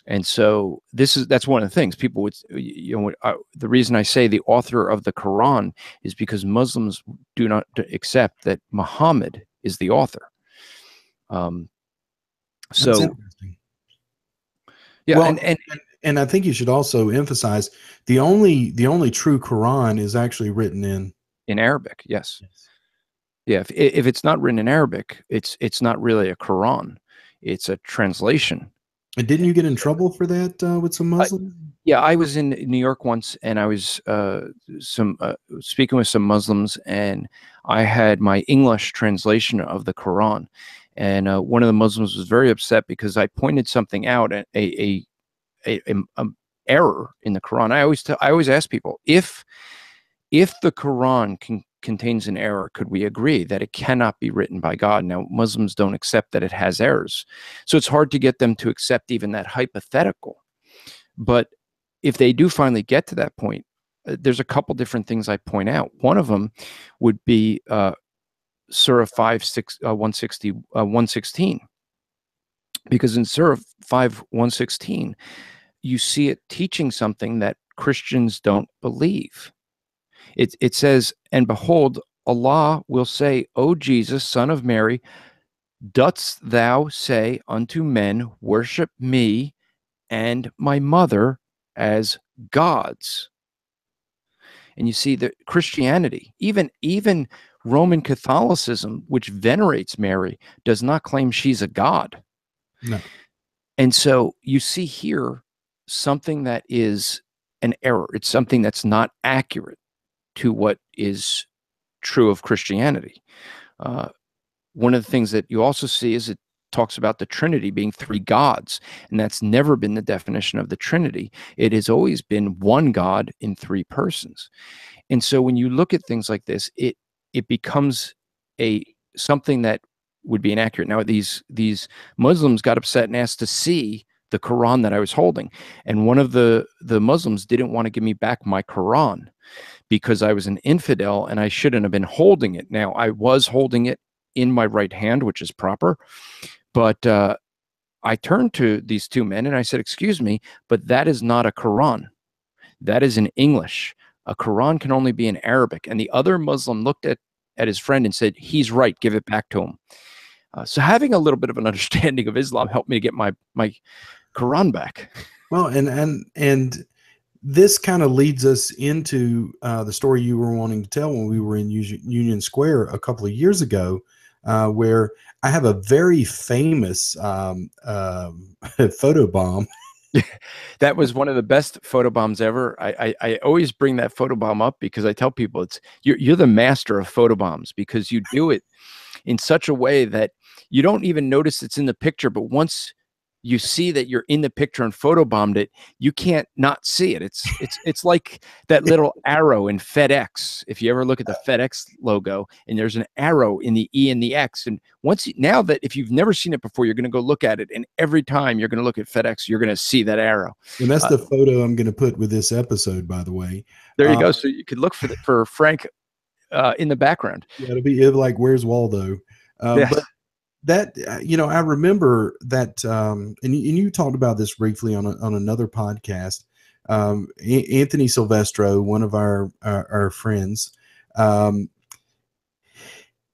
And so that's one of the things people would, the reason I say the author of the Quran is because Muslims do not accept that Muhammad is the author. Um, That's so interesting. yeah, Well, and I think you should also emphasize the only true Quran is actually written in. in Arabic, yes, Yes. yeah. If it's not written in Arabic, it's not really a Quran; it's a translation. And didn't you get in trouble for that with some I, Muslims? yeah, I was in New York once, and I was some speaking with some Muslims, and I had my English translation of the Quran, and one of the Muslims was very upset because I pointed something out, a error in the Quran. I always ask people, if the Quran contains an error, could we agree that it cannot be written by God? Now, Muslims don't accept that it has errors, so it's hard to get them to accept even that hypothetical. But if they do finally get to that point, there's a couple different things I point out. One of them would be Surah 116, because in Surah 116, you see it teaching something that Christians don't believe. It says, "And behold, Allah will say, O Jesus, son of Mary, dost thou say unto men, worship me and my mother as gods?" And you see that Christianity, even Roman Catholicism, which venerates Mary, does not claim she's a god. No. And so you see here something that is an error. It's something that's not accurate to what is true of Christianity. Uh, One of the things that you also see is it talks about the Trinity being three gods, and that's never been the definition of the Trinity. It has always been one God in three persons. And so when you look at things like this, it becomes a something that would be inaccurate. Now these Muslims got upset and asked to see the Quran that I was holding, and one of the Muslims didn't want to give me back my Quran because I was an infidel and I shouldn't have been holding it. Now I was holding it in my right hand, which is proper, but I turned to these two men and I said, "Excuse me, but that is not a Quran. That is in English. A Quran can only be in Arabic." And the other Muslim looked at his friend and said, "He's right. Give it back to him." So having a little bit of an understanding of Islam helped me to get my Quran back. Well, and this kind of leads us into the story you were wanting to tell when we were in Union Square a couple of years ago, where I have a very famous photo bomb. That was one of the best photobombs ever. I always bring that photobomb up because I tell people you're the master of photobombs, because you do it in such a way that you don't even notice it's in the picture, but once you see that you're in the picture and photobombed it, you can't not see it. It's like that little arrow in FedEx. If you ever look at the FedEx logo and there's an arrow in the E and the X, and now that if you've never seen it before, you're going to go look at it, and every time you're going to look at FedEx, you're going to see that arrow. And that's the photo I'm going to put with this episode, by the way. There you go. So you could look for Frank in the background. Yeah, it'll be like, where's Waldo? Yes. But that, I remember that, and you talked about this briefly on another podcast. Anthony Silvestro, one of our friends,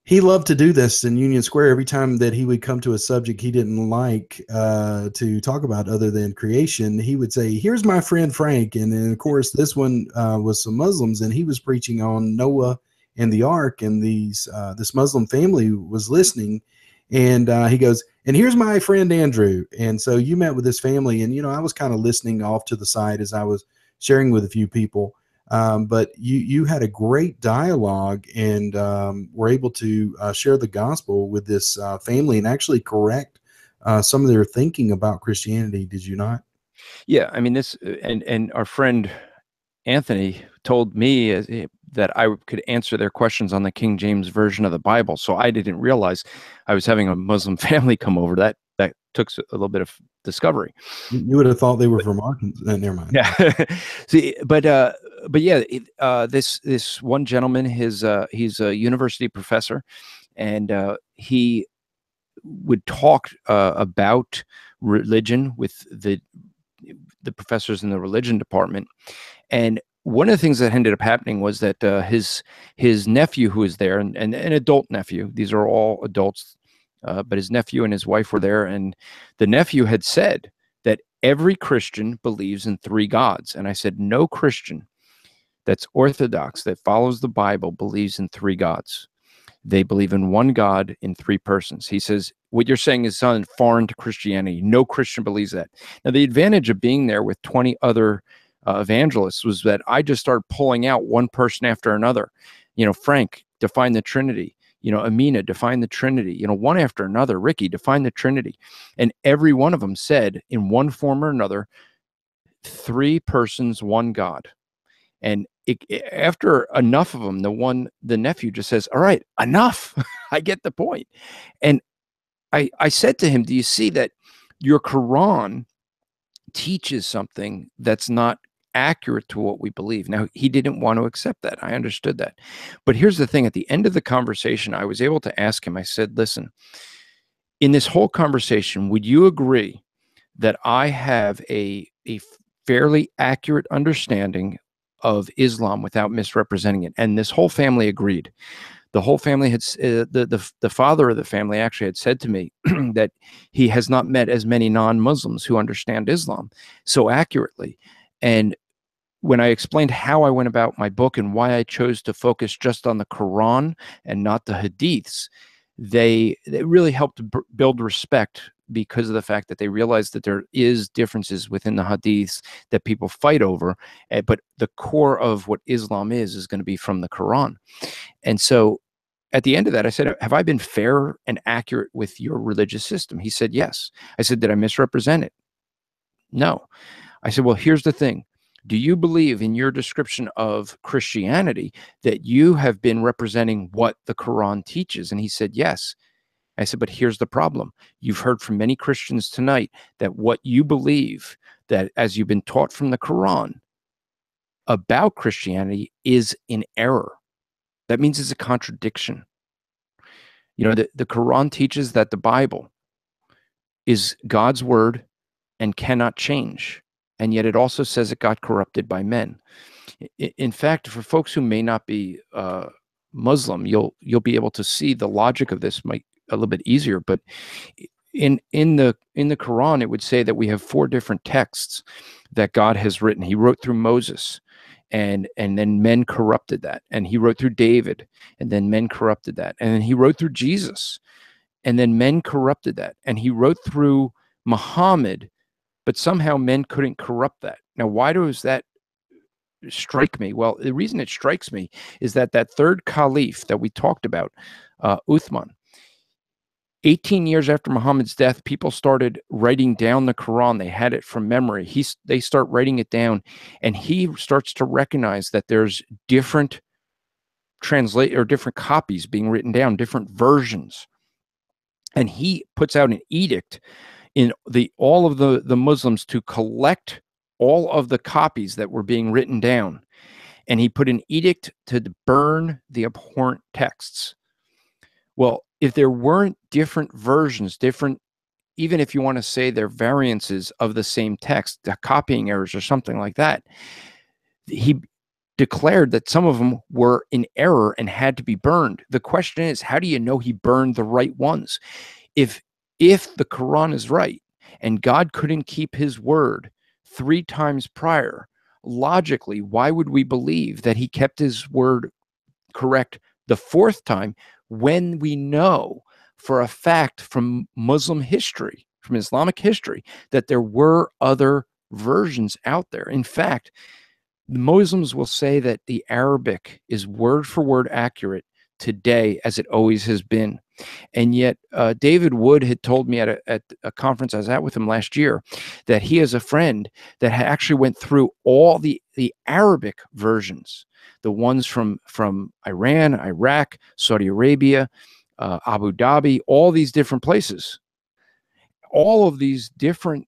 he loved to do this in Union Square. Every time that he would come to a subject he didn't like to talk about other than creation, he would say, "Here's my friend Frank." And then, of course, this one was some Muslims, and he was preaching on Noah and the ark, and this Muslim family was listening. And he goes, "And here's my friend Andrew." And so you met with this family, and I was kind of listening off to the side as I was sharing with a few people. But you had a great dialogue, and were able to share the gospel with this family and actually correct some of their thinking about Christianity. Did you not? Yeah, I mean, this and our friend Anthony told me that I could answer their questions on the King James version of the Bible. So I didn't realize I was having a Muslim family come over. That took a little bit of discovery. You would have thought they were from Arkansas. Never mind. Yeah. See, but yeah, this one gentleman, he's a university professor, and he would talk about religion with the professors in the religion department. And one of the things that ended up happening was that his nephew, who was there, and an adult nephew, these are all adults, but his nephew and his wife were there, and the nephew had said that every Christian believes in three gods. And I said, no Christian that's orthodox, that follows the Bible, believes in three gods. They believe in one God in three persons. He says, what you're saying is foreign to Christianity. No Christian believes that. Now, the advantage of being there with 20 other evangelists was that I just started pulling out one person after another. Frank, define the Trinity. Amina, define the Trinity. One after another. Ricky, define the Trinity. And every one of them said, in one form or another, three persons, one God. And after enough of them, the nephew just says, all right, enough. I get the point. And I said to him, do you see that your Quran teaches something that's not accurate to what we believe? Now, he didn't want to accept that. I understood that. But here's the thing. At the end of the conversation, I was able to ask him, I said, listen, in this whole conversation, would you agree that I have a fairly accurate understanding of Islam without misrepresenting it? And this whole family agreed. The whole family had, the father of the family actually had said to me that he has not met as many non-Muslims who understand Islam so accurately. And when I explained how I went about my book and why I chose to focus just on the Quran and not the Hadiths, they really helped build respect, because of the fact that they realized that there is differences within the Hadiths that people fight over, but the core of what Islam is going to be from the Quran. And so at the end of that, I said, have I been fair and accurate with your religious system? He said, yes. I said, did I misrepresent it? No. I said, well, here's the thing. Do you believe in your description of Christianity that you have been representing what the Quran teaches? And he said, yes. I said, but here's the problem. You've heard from many Christians tonight that what you believe, that as you've been taught from the Quran about Christianity, is in error. That means it's a contradiction. The Quran teaches that the Bible is God's word and cannot change. And yet it also says it got corrupted by men. In fact, for folks who may not be Muslim, you'll be able to see the logic of this might a little bit easier. But in the Quran, it would say that we have four different texts that God has written. He wrote through Moses, and then men corrupted that. And he wrote through David, and then men corrupted that. And then he wrote through Jesus, and then men corrupted that. And he wrote through Muhammad, but somehow men couldn't corrupt that. Now, why does that strike me? Well, the reason it strikes me is that third caliph that we talked about, Uthman, 18 years after Muhammad's death, people started writing down the Quran. They had it from memory. They start writing it down, and he starts to recognize that there's different different copies being written down, different versions. And he puts out an edict in all of the Muslims to collect all of the copies that were being written down. And he put an edict to burn the abhorrent texts. Well, if there weren't different versions, even if you want to say they're variances of the same text, the copying errors or something like that, he declared that some of them were in error and had to be burned. The question is, how do you know he burned the right ones? If the Quran is right and God couldn't keep his word 3 times prior, logically, why would we believe that he kept his word correct the 4th time when we know for a fact from Muslim history, from Islamic history, that there were other versions out there? In fact, the Muslims will say that the Arabic is word for word accurate today as it always has been. And yet, David Wood had told me at a conference I was at with him last year that he has a friend that actually went through all the Arabic versions, the ones from Iran, Iraq, Saudi Arabia, Abu Dhabi, all these different places, all of these different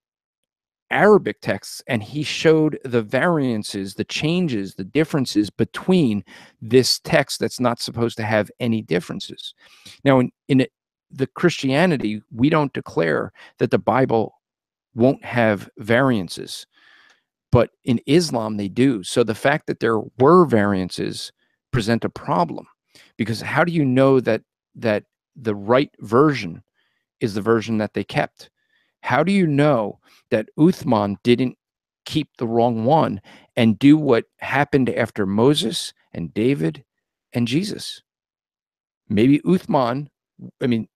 Arabic texts, and he showed the variances, the changes, the differences between this text that's not supposed to have any differences. Now, in the Christianity, we don't declare that the Bible won't have variances, but in Islam, they do. So the fact that there were variances present a problem, because how do you know that the right version is the version that they kept? How do you know that Uthman didn't keep the wrong one and do what happened after Moses and David and Jesus? Maybe Uthman, I mean,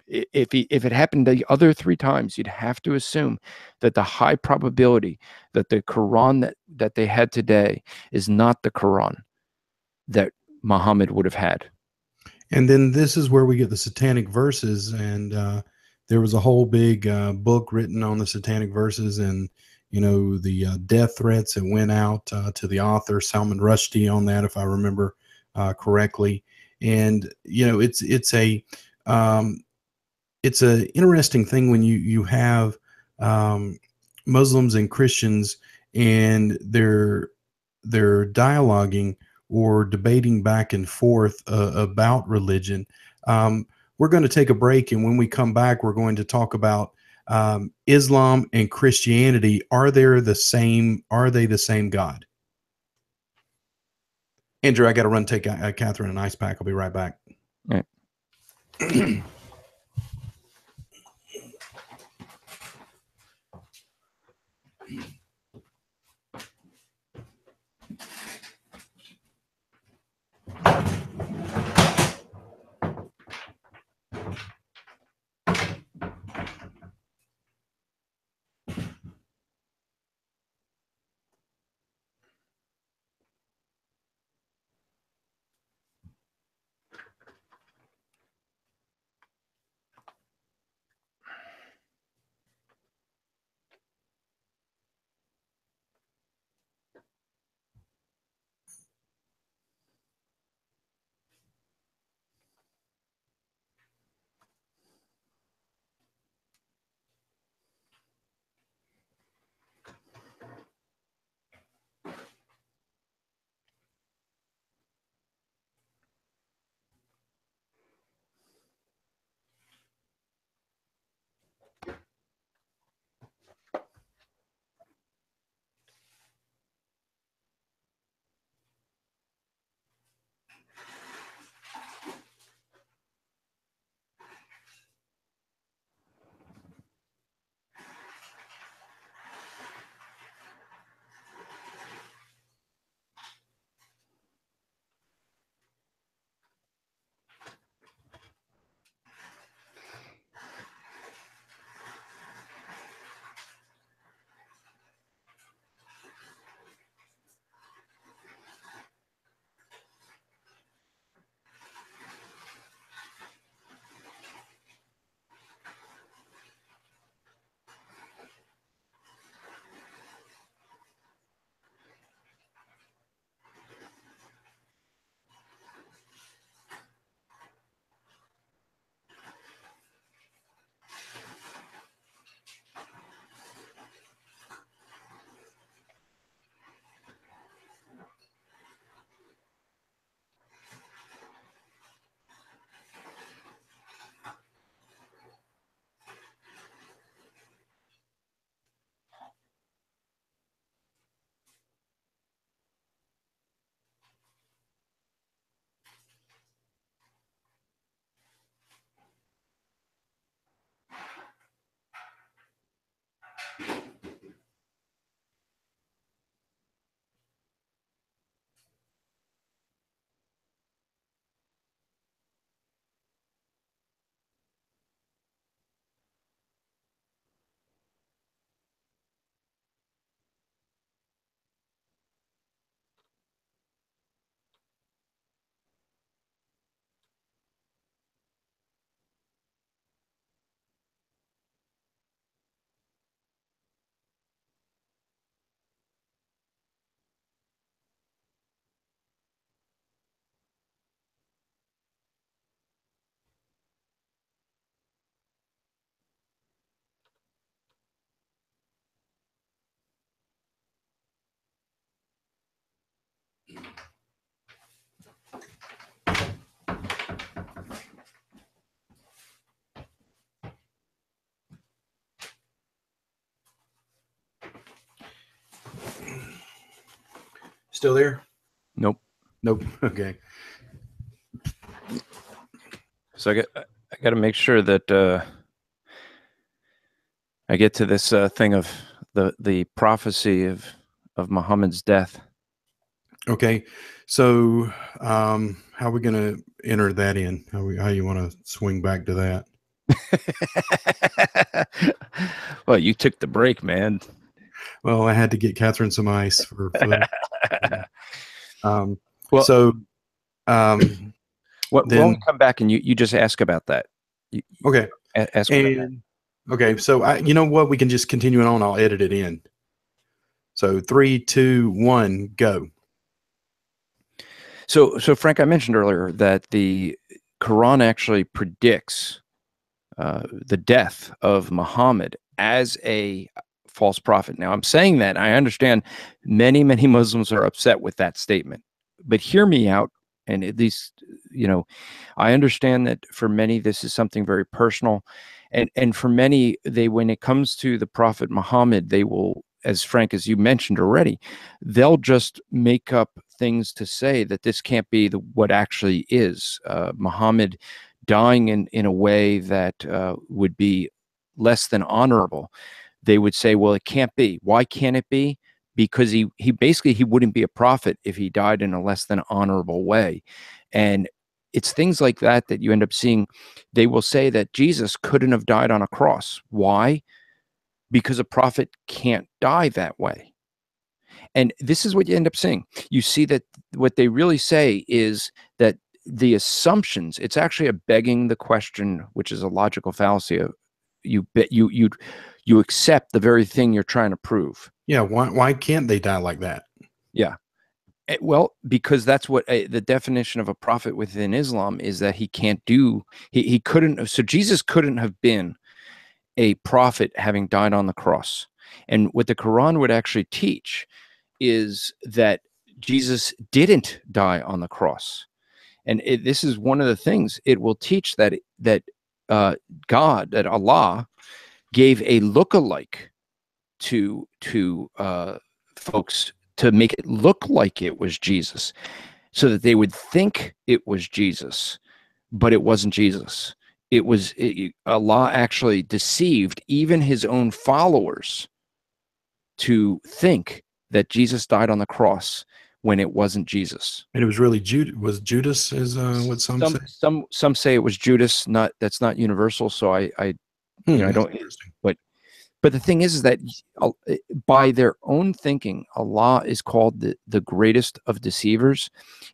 if it happened the other 3 times, you'd have to assume that the high probability that the Quran that they had today is not the Quran that Muhammad would have had. And then this is where we get the satanic verses, and there was a whole big book written on the satanic verses, and the death threats that went out to the author Salman Rushdie on that, if I remember correctly. And it's a interesting thing when you have Muslims and Christians, and they're dialoguing or debating back and forth about religion. We're going to take a break, and when we come back, we're going to talk about Islam and Christianity. Are they the same God? Andrew, I got to run take Catherine an ice pack. I'll be right back. All right. still there? Nope. Nope. Okay. So I got to make sure that I get to this thing of the prophecy of Muhammad's death. Okay. So, how are we going to enter that in? How you want to swing back to that? Well, you took the break, man. Well, I had to get Catherine some ice for food. Well, so, when then we come back and you just ask about that. okay. Ask about that. Okay. So you know what? We can just continue it on. I'll edit it in. So 3, 2, 1, go. So Frank, I mentioned earlier that the Quran actually predicts the death of Muhammad as a false prophet. Now, I'm saying that I understand many Muslims are upset with that statement, but hear me out. And at least, I understand that for many, this is something very personal. And for many, when it comes to the Prophet Muhammad, they will, as Frank, as you mentioned already, they'll just make up things to say that this can't be what actually is. Muhammad dying in a way that would be less than honorable. They would say, well, it can't be. Why can't it be? Because he basically, he wouldn't be a prophet if he died in a less than honorable way. And it's things like that you end up seeing. They will say that Jesus couldn't have died on a cross. Why? Because a prophet can't die that way. And this is what you end up seeing. You see that what they really say is that the assumptions, it's actually a begging the question, which is a logical fallacy of you accept the very thing you're trying to prove. Yeah. Why can't they die like that? Yeah. Well, because that's what the definition of a prophet within Islam is, that he can't do, he couldn't. So Jesus couldn't have been a prophet having died on the cross. And what the Quran would actually teach is that Jesus didn't die on the cross. And this is one of the things it will teach, that God, that Allah gave a lookalike to folks to make it look like it was Jesus, so that they would think it was Jesus, but it wasn't Jesus. Allah actually deceived even his own followers to think that Jesus died on the cross when it wasn't Jesus. And it was really Judas, is what some say. Some say it was Judas. That's not universal. So I don't. But the thing is that by their own thinking, Allah is called the greatest of deceivers.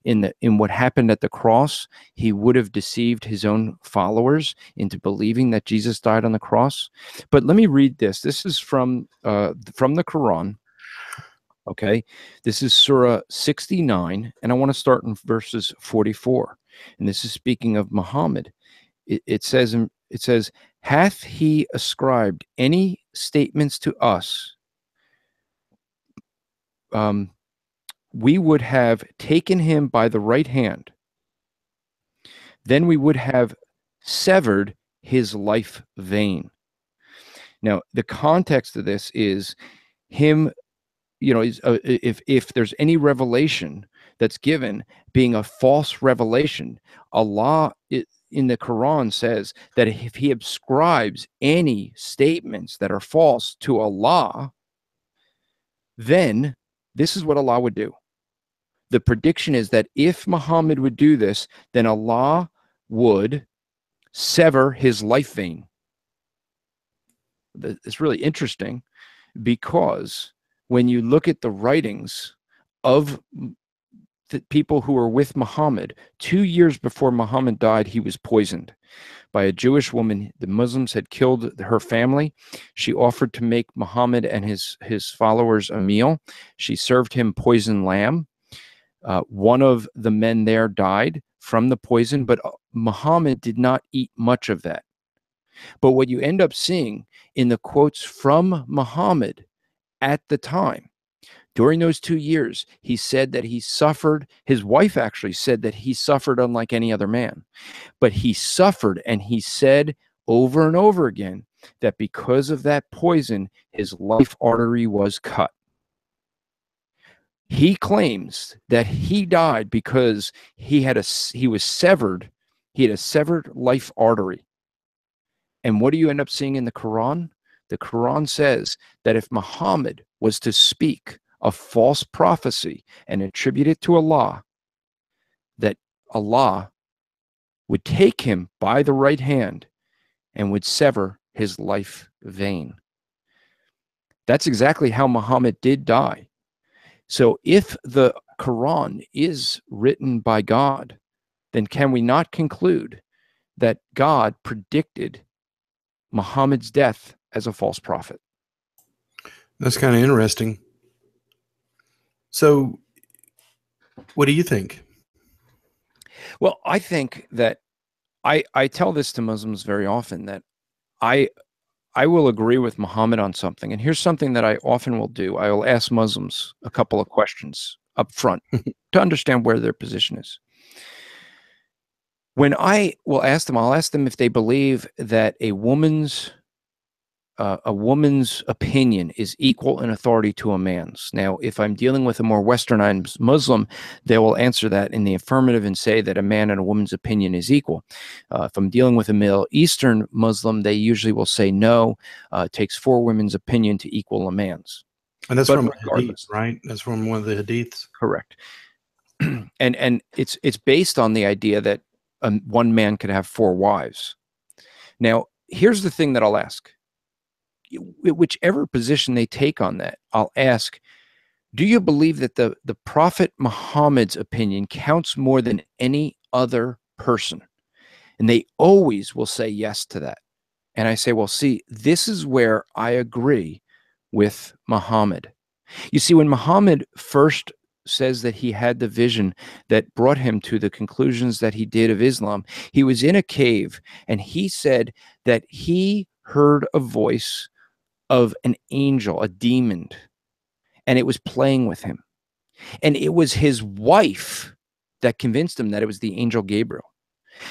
In what happened at the cross, he would have deceived his own followers into believing that Jesus died on the cross. But let me read this. This is from the Quran. Okay, this is Surah 69, and I want to start in verses 44. And this is speaking of Muhammad. It says, hath he ascribed any statements to us? We would have taken him by the right hand. Then we would have severed his life vein. Now, the context of this is him, if there's any revelation that's given being a false revelation, Allah in the Quran says that if he ascribes any statements that are false to Allah, then this is what Allah would do. The prediction is that if Muhammad would do this, then Allah would sever his life vein. It's really interesting, because when you look at the writings of the people who were with Muhammad, 2 years before Muhammad died, he was poisoned by a Jewish woman. The Muslims had killed her family. She offered to make Muhammad and his followers a meal. She served him poisoned lamb. One of the men there died from the poison, but Muhammad did not eat much of that. But what you end up seeing in the quotes from Muhammad at the time, during those 2 years, he said that he suffered. His wife actually said that he suffered unlike any other man. But he suffered, and he said over and over again that because of that poison, his life artery was cut. He claims that he died because he had he was severed. He had a severed life artery. And what do you end up seeing in the Quran? The Quran says that if Muhammad was to speak a false prophecy and attribute it to Allah, that Allah would take him by the right hand and would sever his life vein. That's exactly how Muhammad did die. So if the Quran is written by God, then can we not conclude that God predicted Muhammad's death as a false prophet? That's kind of interesting. So, what do you think? Well, I think that I tell this to Muslims very often, that I I will agree with Muhammad on something. And here's something that I often will do. I will ask Muslims a couple of questions up front to understand where their position is. When I will ask them, I'll ask them if they believe that a woman's opinion is equal in authority to a man's. Now, if I'm dealing with a more westernized Muslim, they will answer that in the affirmative and say that a man and a woman's opinion is equal. If I'm dealing with a Middle Eastern Muslim, they usually will say no, it takes 4 women's opinion to equal a man's. And that's But from a hadith, regardless, right? That's from one of the hadiths. correct. And it's based on the idea that one man could have 4 wives. Now, here's the thing that I'll ask. Whichever position they take on that, I'll ask, do you believe that the Prophet Muhammad's opinion counts more than any other person? And they always will say yes to that. And I say, well, see, this is where I agree with Muhammad. You see, when Muhammad first says that he had the vision that brought him to the conclusions that he did of Islam, he was in a cave and he said that he heard a voice of an angel, a demon, and it was playing with him. And it was his wife that convinced him that it was the angel Gabriel.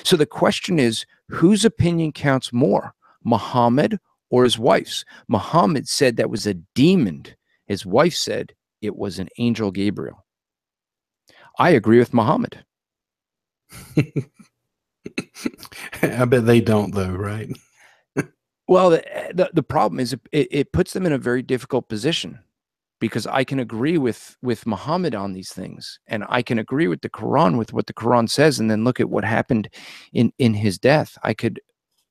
So the question is, whose opinion counts more, Muhammad or his wife's? Muhammad said that was a demon. His wife said it was an angel Gabriel. I agree with Muhammad. I bet they don't, though, right? Well, the problem is it puts them in a very difficult position, because I can agree with Muhammad on these things, and I can agree with the Quran, with what the Quran says, and then look at what happened in his death. I could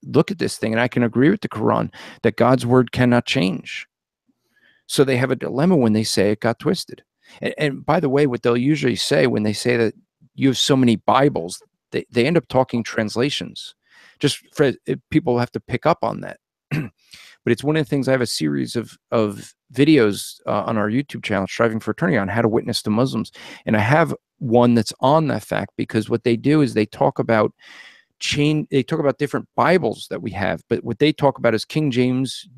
look at this thing and I can agree with the Quran that God's word cannot change. So they have a dilemma when they say it got twisted. And by the way, what they'll usually say when they say that you have so many Bibles, they end up talking translations. Just for people have to pick up on that. But it's one of the things. I have a series of videos on our YouTube channel, Striving for Eternity, on how to witness to Muslims. And I have one that's on that fact, because what they do is they talk about different Bibles that we have, but what they talk about is King James,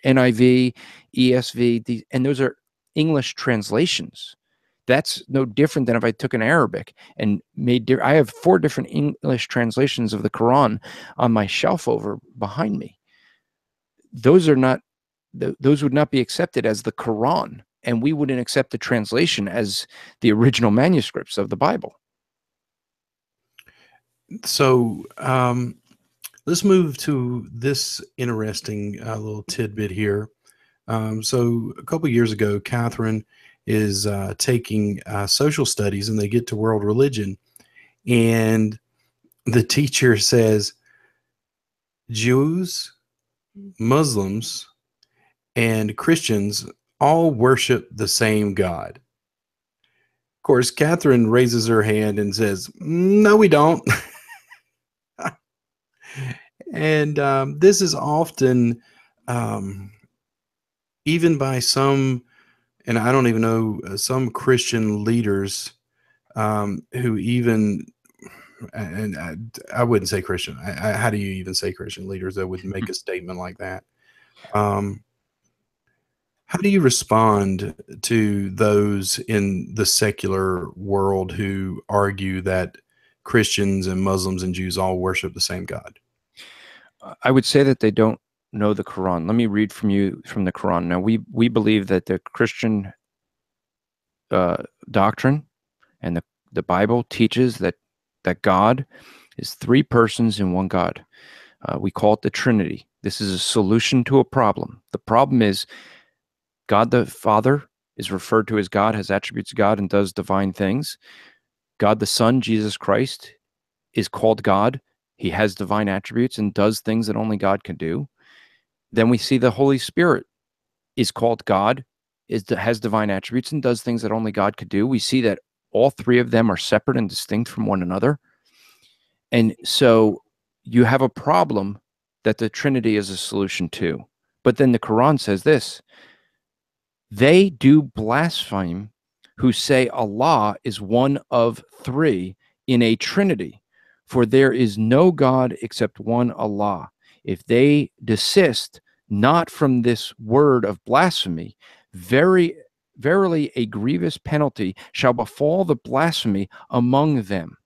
NIV, ESV, and those are English translations. That's no different than if I took an Arabic and I have 4 different English translations of the Quran on my shelf over behind me. Those would not be accepted as the Quran, and we wouldn't accept the translation as the original manuscripts of the Bible. So, let's move to this interesting little tidbit here. So, a couple years ago, Catherine is taking social studies, and they get to world religion, and the teacher says Jews, Muslims, and Christians all worship the same God. Of course, Catherine raises her hand and says, "No, we don't." And this is often, um, even by some, and I don't even know, some Christian leaders who even, and I wouldn't say Christian. How do you even say Christian leaders that would make a statement like that? Um, how do you respond to those in the secular world who argue that Christians and Muslims and Jews all worship the same God? I would say that they don't know the Quran. Let me read from the Quran. Now, we believe that the Christian doctrine, and the Bible teaches that God is three persons in one God. We call it the Trinity. This is a solution to a problem. The problem is God the Father is referred to as God, has attributes of God, and does divine things. God the Son, Jesus Christ, is called God. He has divine attributes and does things that only God can do. Then we see the Holy Spirit is called God, has divine attributes and does things that only God could do. We see that all three of them are separate and distinct from one another. And so you have a problem that the Trinity is a solution to. But then the Quran says this: they do blaspheme who say Allah is one of three in a Trinity, for there is no God except one Allah. If they desist not from this word of blasphemy, verily a grievous penalty shall befall the blasphemy among them.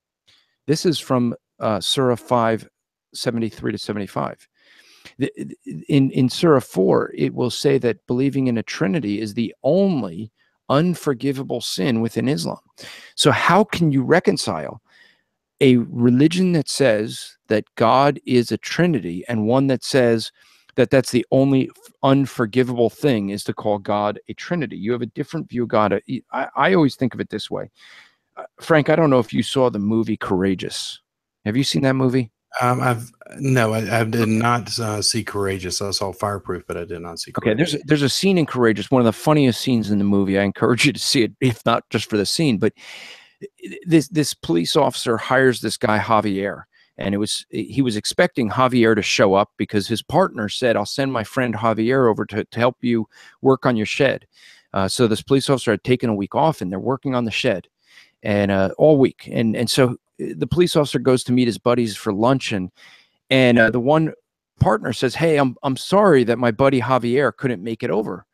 This is from Surah 5, 73 to 75. In Surah 4, it will say that believing in a Trinity is the only unforgivable sin within Islam. So how can you reconcile a religion that says that God is a Trinity and one that says that that's the only unforgivable thing is to call God a Trinity? You have a different view of God. I always think of it this way. Frank, I don't know if you saw the movie Courageous. Have you seen that movie? I did not see Courageous. I saw Fireproof, but I did not see Okay, Courageous. there's a scene in Courageous, one of the funniest scenes in the movie. I encourage you to see it, if not just for the scene. But this police officer hires this guy Javier, and he was expecting Javier to show up because his partner said, "I'll send my friend Javier over to help you work on your shed." So this police officer had taken a week off, and they're working on the shed, and all week, and so the police officer goes to meet his buddies for lunch, and the one partner says, "Hey, I'm sorry that my buddy Javier couldn't make it over."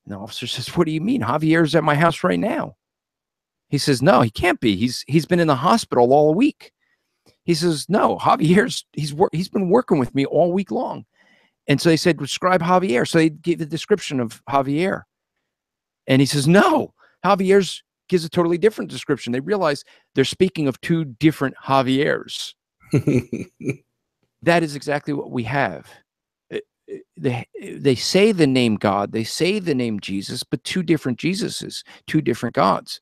And the officer says, "What do you mean? Javier's at my house right now." He says, "No, he can't be. He's been in the hospital all week." He says, "No, he's been working with me all week long." And so they said, "Describe Javier." So they gave the description of Javier. And he says, "No, Javier's gives a totally different description." They realize they're speaking of two different Javiers. That is exactly what we have. They say the name God, they say the name Jesus, but two different Jesuses, two different gods.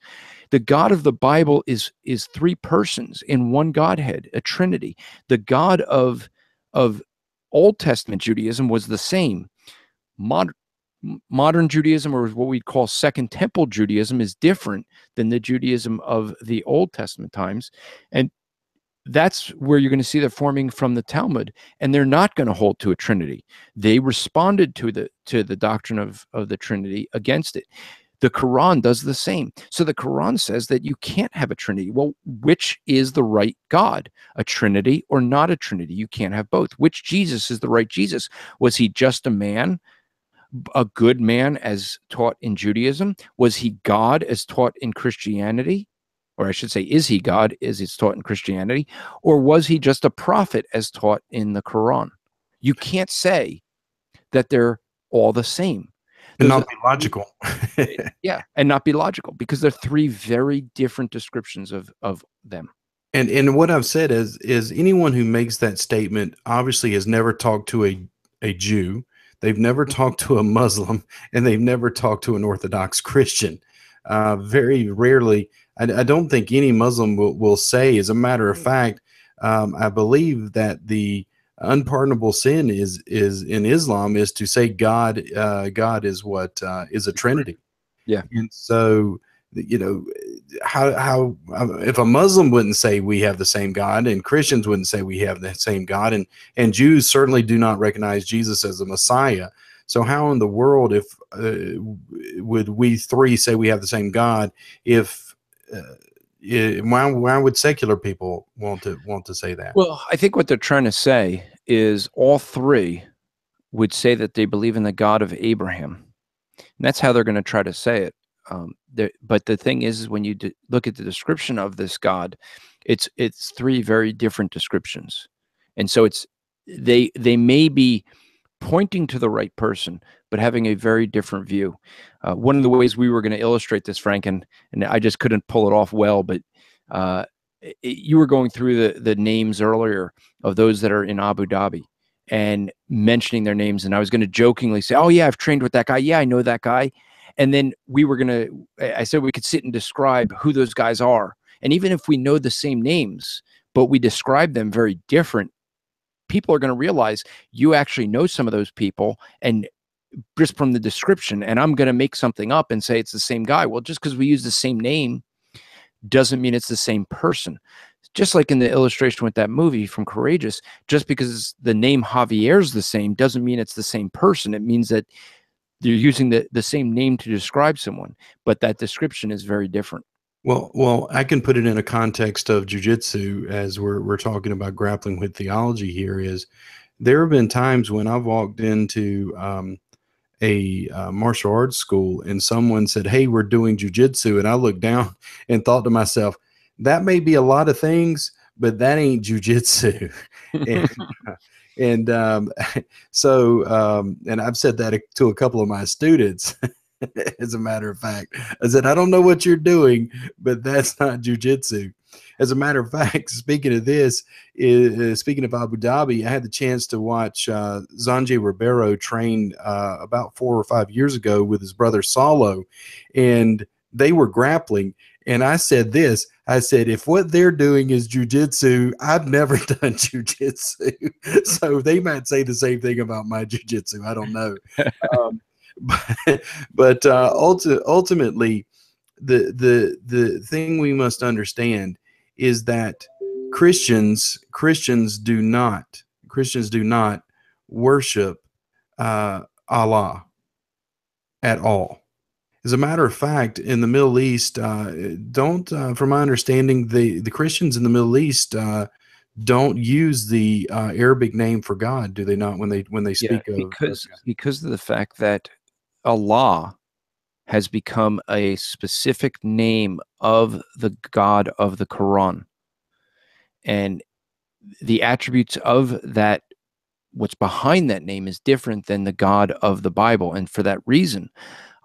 The God of the Bible is three persons in one Godhead, a Trinity. The God of Old Testament Judaism was the same. Modern Judaism, or what we call Second Temple Judaism, is different than the Judaism of the Old Testament times, and that's where you're going to see they're forming from the Talmud, and they're not going to hold to a Trinity. They responded to the doctrine of the Trinity against it. The Quran does the same. So the Quran says that you can't have a Trinity. Well, which is the right God? A Trinity or not a Trinity? You can't have both. Which Jesus is the right Jesus? Was he just a man, a good man as taught in Judaism? Was he God as taught in Christianity? Or I should say, is he God as it's taught in Christianity? Or was he just a prophet as taught in the Quran? You can't say that they're all the same. And Those are not be logical. yeah, and not be logical, because they're three very different descriptions of them. And what I've said is anyone who makes that statement obviously has never talked to a Jew, they've never talked to a Muslim, and they've never talked to an Orthodox Christian. Very rarely, I don't think any Muslim will say. As a matter of fact, I believe that the unpardonable sin is in Islam is to say God is what is a Trinity. Yeah. And so, you know, how if a Muslim wouldn't say we have the same God, and Christians wouldn't say we have the same God, and Jews certainly do not recognize Jesus as a Messiah. So how in the world if would we three say we have the same God if why would secular people want to say that? Well, I think what they're trying to say is all three would say that they believe in the God of Abraham. And that's how they're going to try to say it. But the thing is when you look at the description of this God, it's three very different descriptions. And so they may be pointing to the right person, but having a very different view. One of the ways we were going to illustrate this, Frank, and I just couldn't pull it off well, but you were going through the names earlier of those that are in Abu Dhabi and mentioning their names. And I was going to jokingly say, oh, yeah, I've trained with that guy. Yeah, I know that guy. And then I said we could sit and describe who those guys are. And even if we know the same names, but we describe them very different, people are going to realize you actually know some of those people, and just from the description, and I'm going to make something up and say it's the same guy. Well, just because we use the same name doesn't mean it's the same person. Just like in the illustration with that movie from Courageous, just because the name Javier's the same doesn't mean it's the same person. It means that you're using the same name to describe someone, but that description is very different. Well, I can put it in a context of jujitsu as we're talking about grappling with theology here. Is there have been times when I've walked into a martial arts school and someone said, "Hey, we're doing jujitsu," and I looked down and thought to myself, "That may be a lot of things, but that ain't jujitsu." and and and I've said that to a couple of my students. As a matter of fact, I said, I don't know what you're doing, but that's not jujitsu. As a matter of fact, speaking of this, speaking of Abu Dhabi, I had the chance to watch Sanjay Ribeiro train about 4 or 5 years ago with his brother Saulo, and they were grappling. And I said this, I said, if what they're doing is jujitsu, I've never done jujitsu. So they might say the same thing about my jujitsu. I don't know. Um, but ultimately, the thing we must understand is that Christians do not worship Allah at all. As a matter of fact, in the Middle East, don't from my understanding, the Christians in the Middle East don't use the Arabic name for God, do they not? When they speak of because of the fact that Allah has become a specific name of the God of the Quran, and the attributes of that, what's behind that name, is different than the God of the Bible. And for that reason,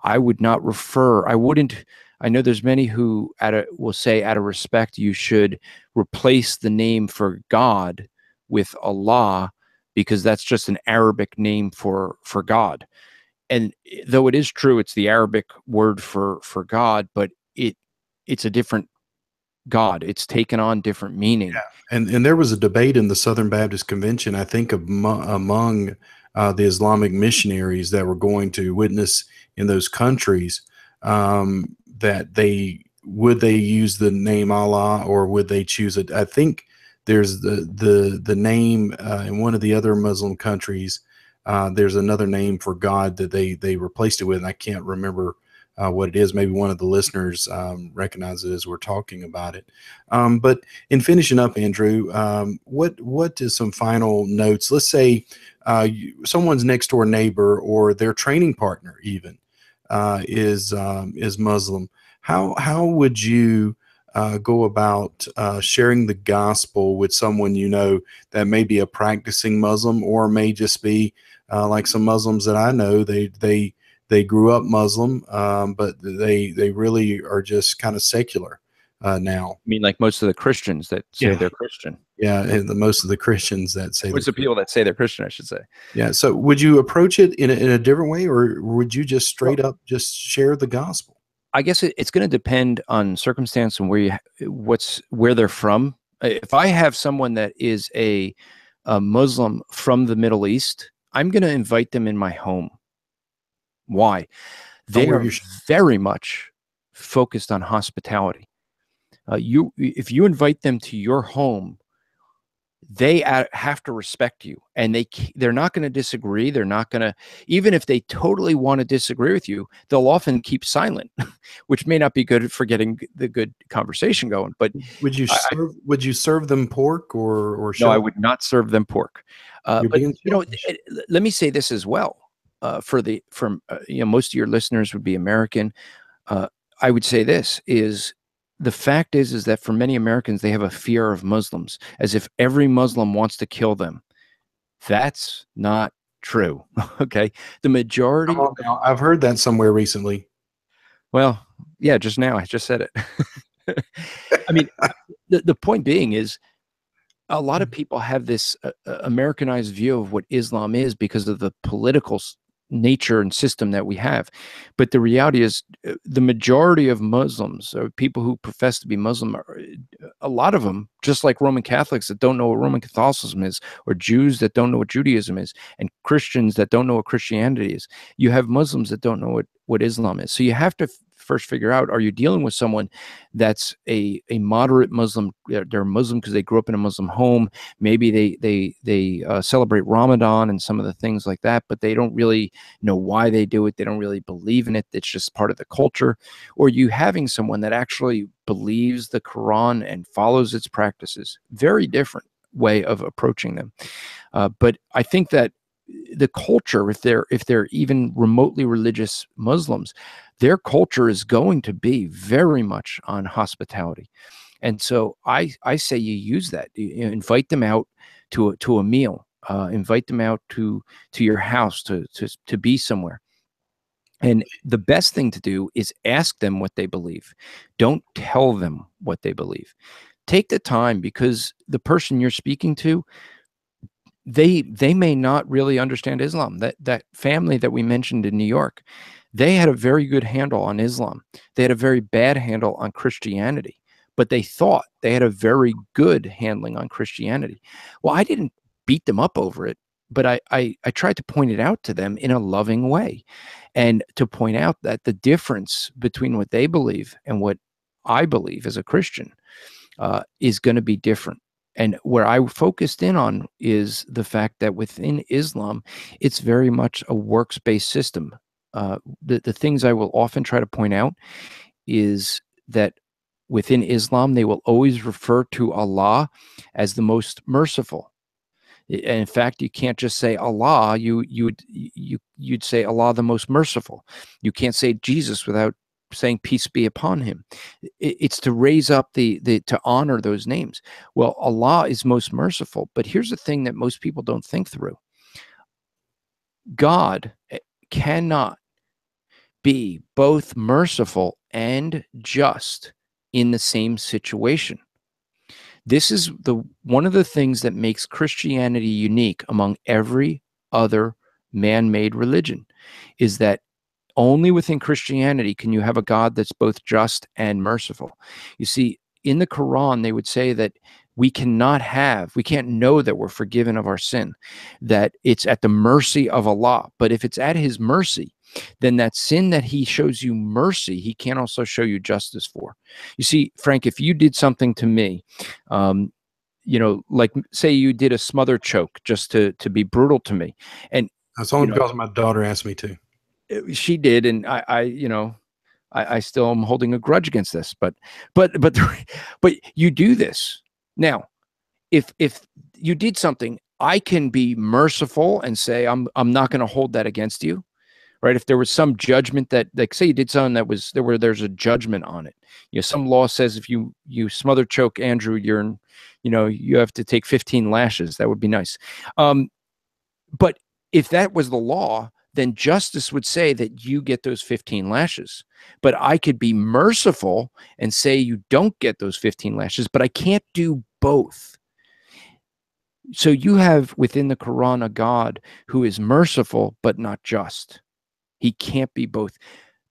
I wouldn't. I know there's many who will say, out of respect, you should replace the name for God with Allah, because that's just an Arabic name for God. And though it is true, it's the Arabic word for God, but it's a different God. It's taken on different meaning. Yeah. And there was a debate in the Southern Baptist Convention, I think, among the Islamic missionaries that were going to witness in those countries, that they use the name Allah, or would they choose it? I think there's the name in one of the other Muslim countries. There's another name for God that they replaced it with, and I can't remember what it is. Maybe one of the listeners recognizes it as we're talking about it. But in finishing up, Andrew, what is some final notes? Let's say someone's next door neighbor or their training partner even is Muslim. How would you go about sharing the gospel with someone you know that may be a practicing Muslim, or may just be like some Muslims that I know? They grew up Muslim, but they really are just kind of secular now. I mean, like most of the Christians that say they're Christian. Yeah, and most of the Christians that say Most of the people that say they're Christian, I should say. Yeah. So would you approach it in a different way, or would you just straight up just share the gospel? I guess it's going to depend on circumstance and where they're from. If I have someone that is a Muslim from the Middle East, I'm going to invite them in my home. Why? They are very much focused on hospitality. If you invite them to your home, they have to respect you, and they're not going to disagree. They're not going to, even if they totally want to disagree with you, they'll often keep silent, which may not be good for getting the good conversation going. But would you serve them pork or no? I would not serve them pork. But let me say this as well. Most of your listeners would be American. I would say this is, the fact is that for many Americans, they have a fear of Muslims, as if every Muslim wants to kill them. That's not true. Okay. The Come majority on now. I've heard that somewhere recently. Well, yeah, just now I just said it. I mean, the point being is a lot of people have this Americanized view of what Islam is because of the political nature and system that we have. But the reality is, the majority of Muslims or people who profess to be Muslim, a lot of them, just like Roman Catholics that don't know what Roman Catholicism is, or Jews that don't know what Judaism is, and Christians that don't know what Christianity is. You have Muslims that don't know what Islam is. So you have to first figure out, are you dealing with someone that's a moderate Muslim? They're Muslim because they grew up in a Muslim home. Maybe they celebrate Ramadan and some of the things like that, but they don't really know why they do it. They don't really believe in it. It's just part of the culture. Or you having someone that actually believes the Quran and follows its practices. Very different way of approaching them. But I think that the culture, if they're even remotely religious Muslims, their culture is going to be very much on hospitality. And so I say you use that. You invite them out to a meal. Invite them out to your house to be somewhere. And the best thing to do is ask them what they believe. Don't tell them what they believe. Take the time, because the person you're speaking to, they may not really understand Islam. That family that we mentioned in New York, they had a very good handle on Islam. They had a very bad handle on Christianity, but they thought they had a very good handling on Christianity. Well, I didn't beat them up over it, but I tried to point it out to them in a loving way, and to point out that the difference between what they believe and what I believe as a Christian is going to be different. And where I focused in on is the fact that within Islam, it's very much a works-based system. The things I will often try to point out is that within Islam, they will always refer to Allah as the most merciful. And in fact, you can't just say Allah. You'd say Allah the most merciful. You can't say Jesus without saying peace be upon him. It's to raise up the to honor those names. Well, Allah is most merciful, but here's the thing that most people don't think through. God cannot be both merciful and just in the same situation. This is one of the things that makes Christianity unique among every other man-made religion, is that only within Christianity can you have a God that's both just and merciful. You see, in the Quran, they would say that we can't know that we're forgiven of our sin, that it's at the mercy of Allah. But if it's at his mercy, then that sin that he shows you mercy, he can also show you justice for. You see, Frank, if you did something to me, like say you did a smother choke just to be brutal to me, and That's only because my daughter asked me to. she did, and I still am holding a grudge against this, but you do this now. If you did something, I can be merciful and say I'm not going to hold that against you, right? If there was some judgment that, like, say you did something that was there's a judgment on it. Some law says if you smother choke Andrew, you have to take 15 lashes. That would be nice. But if that was the law, then justice would say that you get those 15 lashes. But I could be merciful and say you don't get those 15 lashes, but I can't do both. So you have within the Quran a God who is merciful but not just. He can't be both.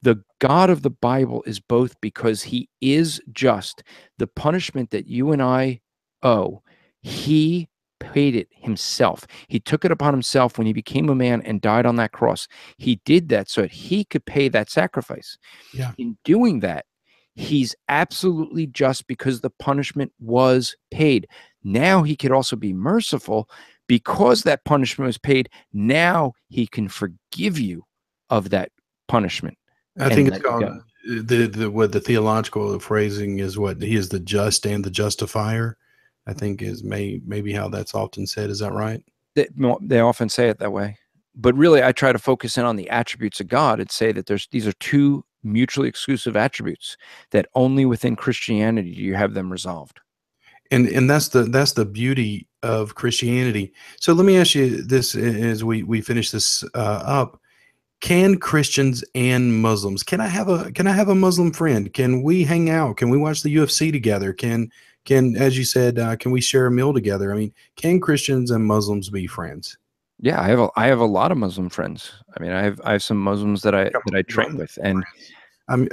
The God of the Bible is both because he is just. The punishment that you and I owe, he paid it himself. He took it upon himself when he became a man and died on that cross. He did that so that he could pay that sacrifice. Yeah. In doing that, he's absolutely just because the punishment was paid. Now he could also be merciful because that punishment was paid. Now he can forgive you of that punishment I and think it's let you called go. what the theological phrasing is, what he is the just and the justifier. I think is maybe how that's often said. Is that right? They often say it that way, but really I try to focus in on the attributes of God and say that these are two mutually exclusive attributes that only within Christianity do you have them resolved. And that's the beauty of Christianity. So let me ask you this as we finish this up. Can Christians and Muslims, can I have a Muslim friend? Can we hang out? Can we watch the UFC together? Can as you said, can we share a meal together? I mean, can Christians and Muslims be friends? Yeah, I have a lot of Muslim friends. I mean, I have some Muslims that I Come that on, I you don't train have with, and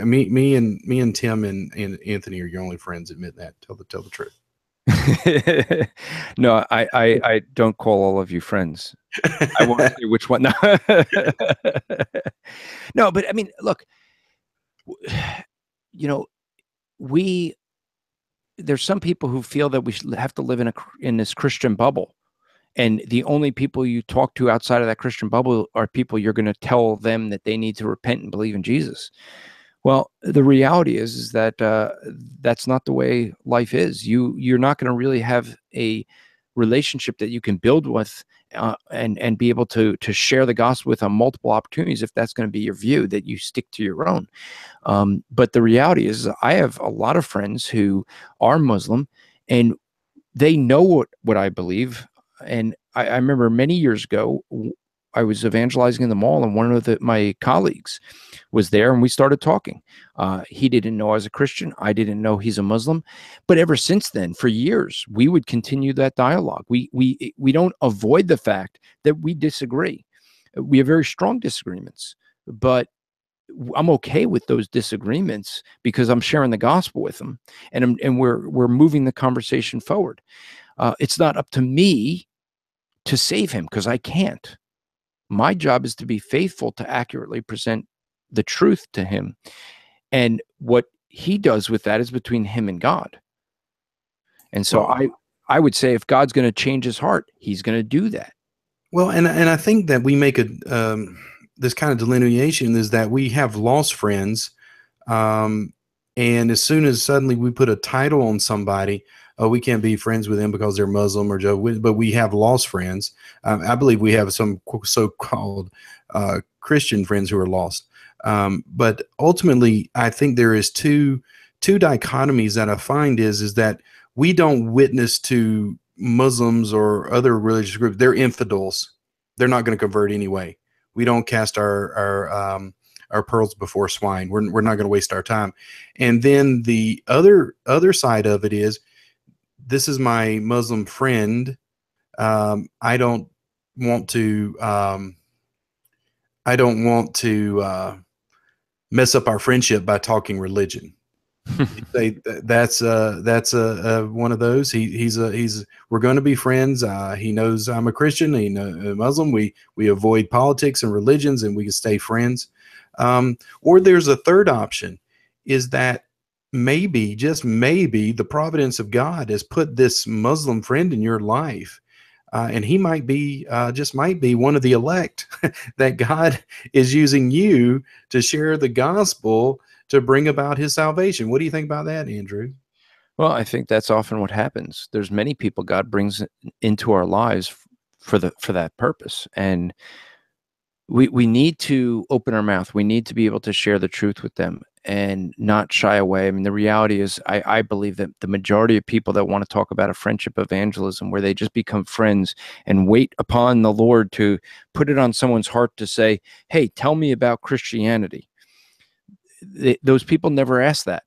me and Tim and Anthony are your only friends. Admit that. Tell the truth. no, I don't call all of you friends. I won't say which one. No, no, but I mean, look, you know, we there's some people who feel that we should have to live in this Christian bubble, and the only people you talk to outside of that Christian bubble are people you're going to tell them that they need to repent and believe in Jesus. Well, the reality is that that's not the way life is. You're not going to really have a relationship that you can build with and be able to share the gospel with on multiple opportunities if that's going to be your view, that you stick to your own. But the reality is, I have a lot of friends who are Muslim, and they know what I believe. And I remember many years ago, I was evangelizing in the mall, and one of my colleagues was there, and we started talking. He didn't know I was a Christian. I didn't know he's a Muslim. But ever since then, for years, we would continue that dialogue. We don't avoid the fact that we disagree. We have very strong disagreements, but I'm okay with those disagreements because I'm sharing the gospel with them, and we're moving the conversation forward. It's not up to me to save him because I can't. My job is to be faithful to accurately present the truth to him, and what he does with that is between him and God. And so Well, I would say if God's going to change his heart, he's going to do that. well, and I think that we make a this kind of delineation is that we have lost friends, um, and as soon as suddenly we put a title on somebody, oh, we can't be friends with them because they're Muslim or Jehovah's. But we have lost friends. I believe we have some so-called Christian friends who are lost. But ultimately, I think there is two dichotomies that I find is that we don't witness to Muslims or other religious groups. They're infidels. They're not going to convert anyway. We don't cast our pearls before swine. We're not going to waste our time. And then the other side of it is, this is my Muslim friend. I don't want to I don't want to mess up our friendship by talking religion. Say that's one of those. He's we're going to be friends. He knows I'm a Christian. He know a Muslim. We avoid politics and religions, and we can stay friends. Or there's a third option, is that maybe, just maybe, the providence of God has put this Muslim friend in your life, and he might be just might be one of the elect that God is using you to share the gospel to bring about his salvation. What do you think about that, Andrew? Well, I think that's often what happens. There's many people God brings into our lives for that purpose, and we need to open our mouth. We need to be able to share the truth with them and not shy away. I mean, the reality is, I believe that the majority of people that want to talk about a friendship evangelism where they just become friends and wait upon the Lord to put it on someone's heart to say, "Hey, tell me about Christianity." Those people never ask that,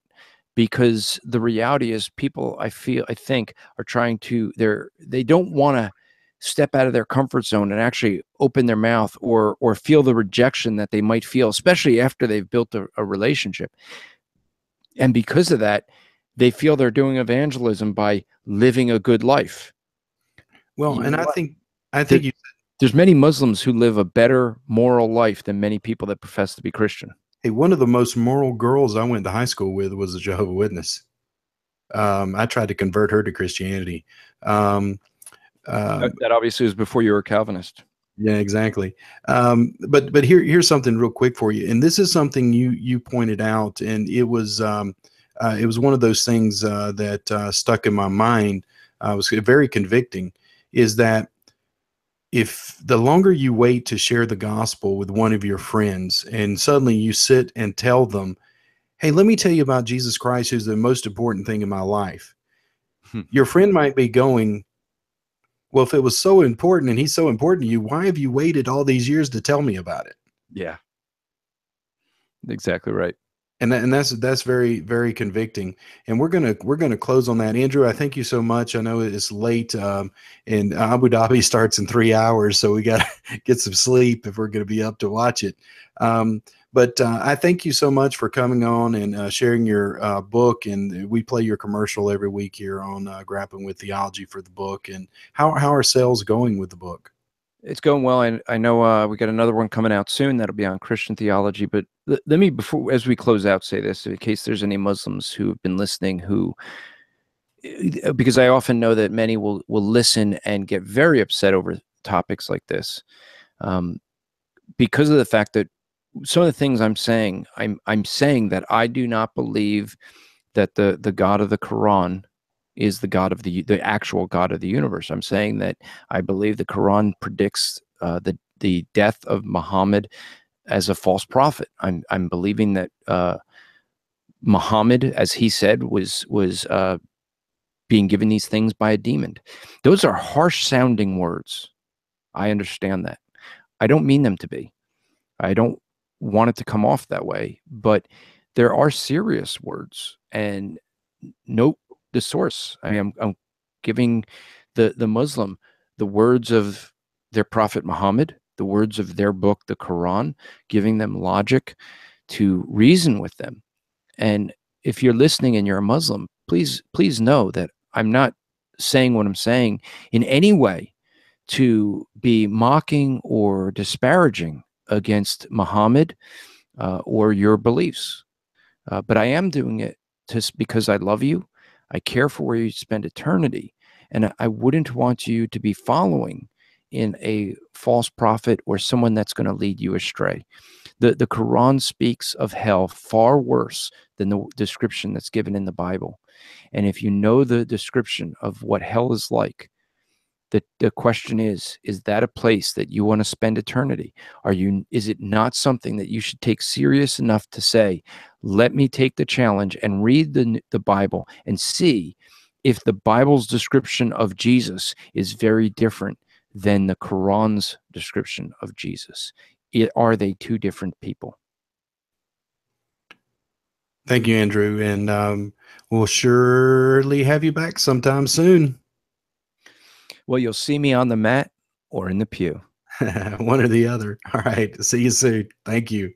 because the reality is, people, I think, are trying to, they don't want to step out of their comfort zone and actually open their mouth, or feel the rejection that they might feel, especially after they've built a relationship. And because of that, they feel they're doing evangelism by living a good life. Well, You and know I what? think I There, think you there's many Muslims who live a better moral life than many people that profess to be Christian. Hey, one of the most moral girls I went to high school with was a Jehovah Witness. I tried to convert her to Christianity. Um, That, um, that obviously was before you were a Calvinist. yeah, exactly. But here's something real quick for you, and this is something you pointed out, and it was one of those things that stuck in my mind. Was very convicting. Is that if the longer you wait to share the gospel with one of your friends, and suddenly you sit and tell them, "Hey, let me tell you about Jesus Christ, who's the most important thing in my life." Your friend might be going, well, if it was so important and he's so important to you, why have you waited all these years to tell me about it? Yeah, exactly right. And that's very, very convicting. And we're gonna close on that. Andrew, I thank you so much. I know it's late, and Abu Dhabi starts in 3 hours, so we got to get some sleep if we're going to be up to watch it. But I thank you so much for coming on and sharing your book. And we play your commercial every week here on Grappling with Theology for the book. And how are sales going with the book? It's going well. I know we got another one coming out soon that'll be on Christian theology. But let me, before as we close out, say this in case there's any Muslims who have been listening who, because I often know that many will listen and get very upset over topics like this, um, because of the fact that some of the things I'm saying that I do not believe that the God of the Quran is the God of the actual God of the universe. I'm saying that I believe the Quran predicts the death of Muhammad as a false prophet. I'm believing that Muhammad, as he said, was being given these things by a demon. Those are harsh sounding words. I understand that. I don't mean them to be. I don't want it to come off that way, but there are serious words. And note the source. I'm giving the Muslim the words of their prophet Muhammad, the words of their book, the Quran, giving them logic to reason with them. And if you're listening and you're a Muslim, please know that I'm not saying what I'm saying in any way to be mocking or disparaging against Muhammad or your beliefs. But I am doing it just because I love you. I care for where you spend eternity. And I wouldn't want you to be following in a false prophet or someone that's going to lead you astray. The Quran speaks of hell far worse than the description that's given in the Bible. And if you know the description of what hell is like, the question is that a place that you want to spend eternity? Is it not something that you should take serious enough to say, let me take the challenge and read the Bible and see if the Bible's description of Jesus is very different than the Quran's description of Jesus? Are they two different people? Thank you, Andrew. And we'll surely have you back sometime soon. Well, you'll see me on the mat or in the pew. One or the other. All right. See you soon. Thank you.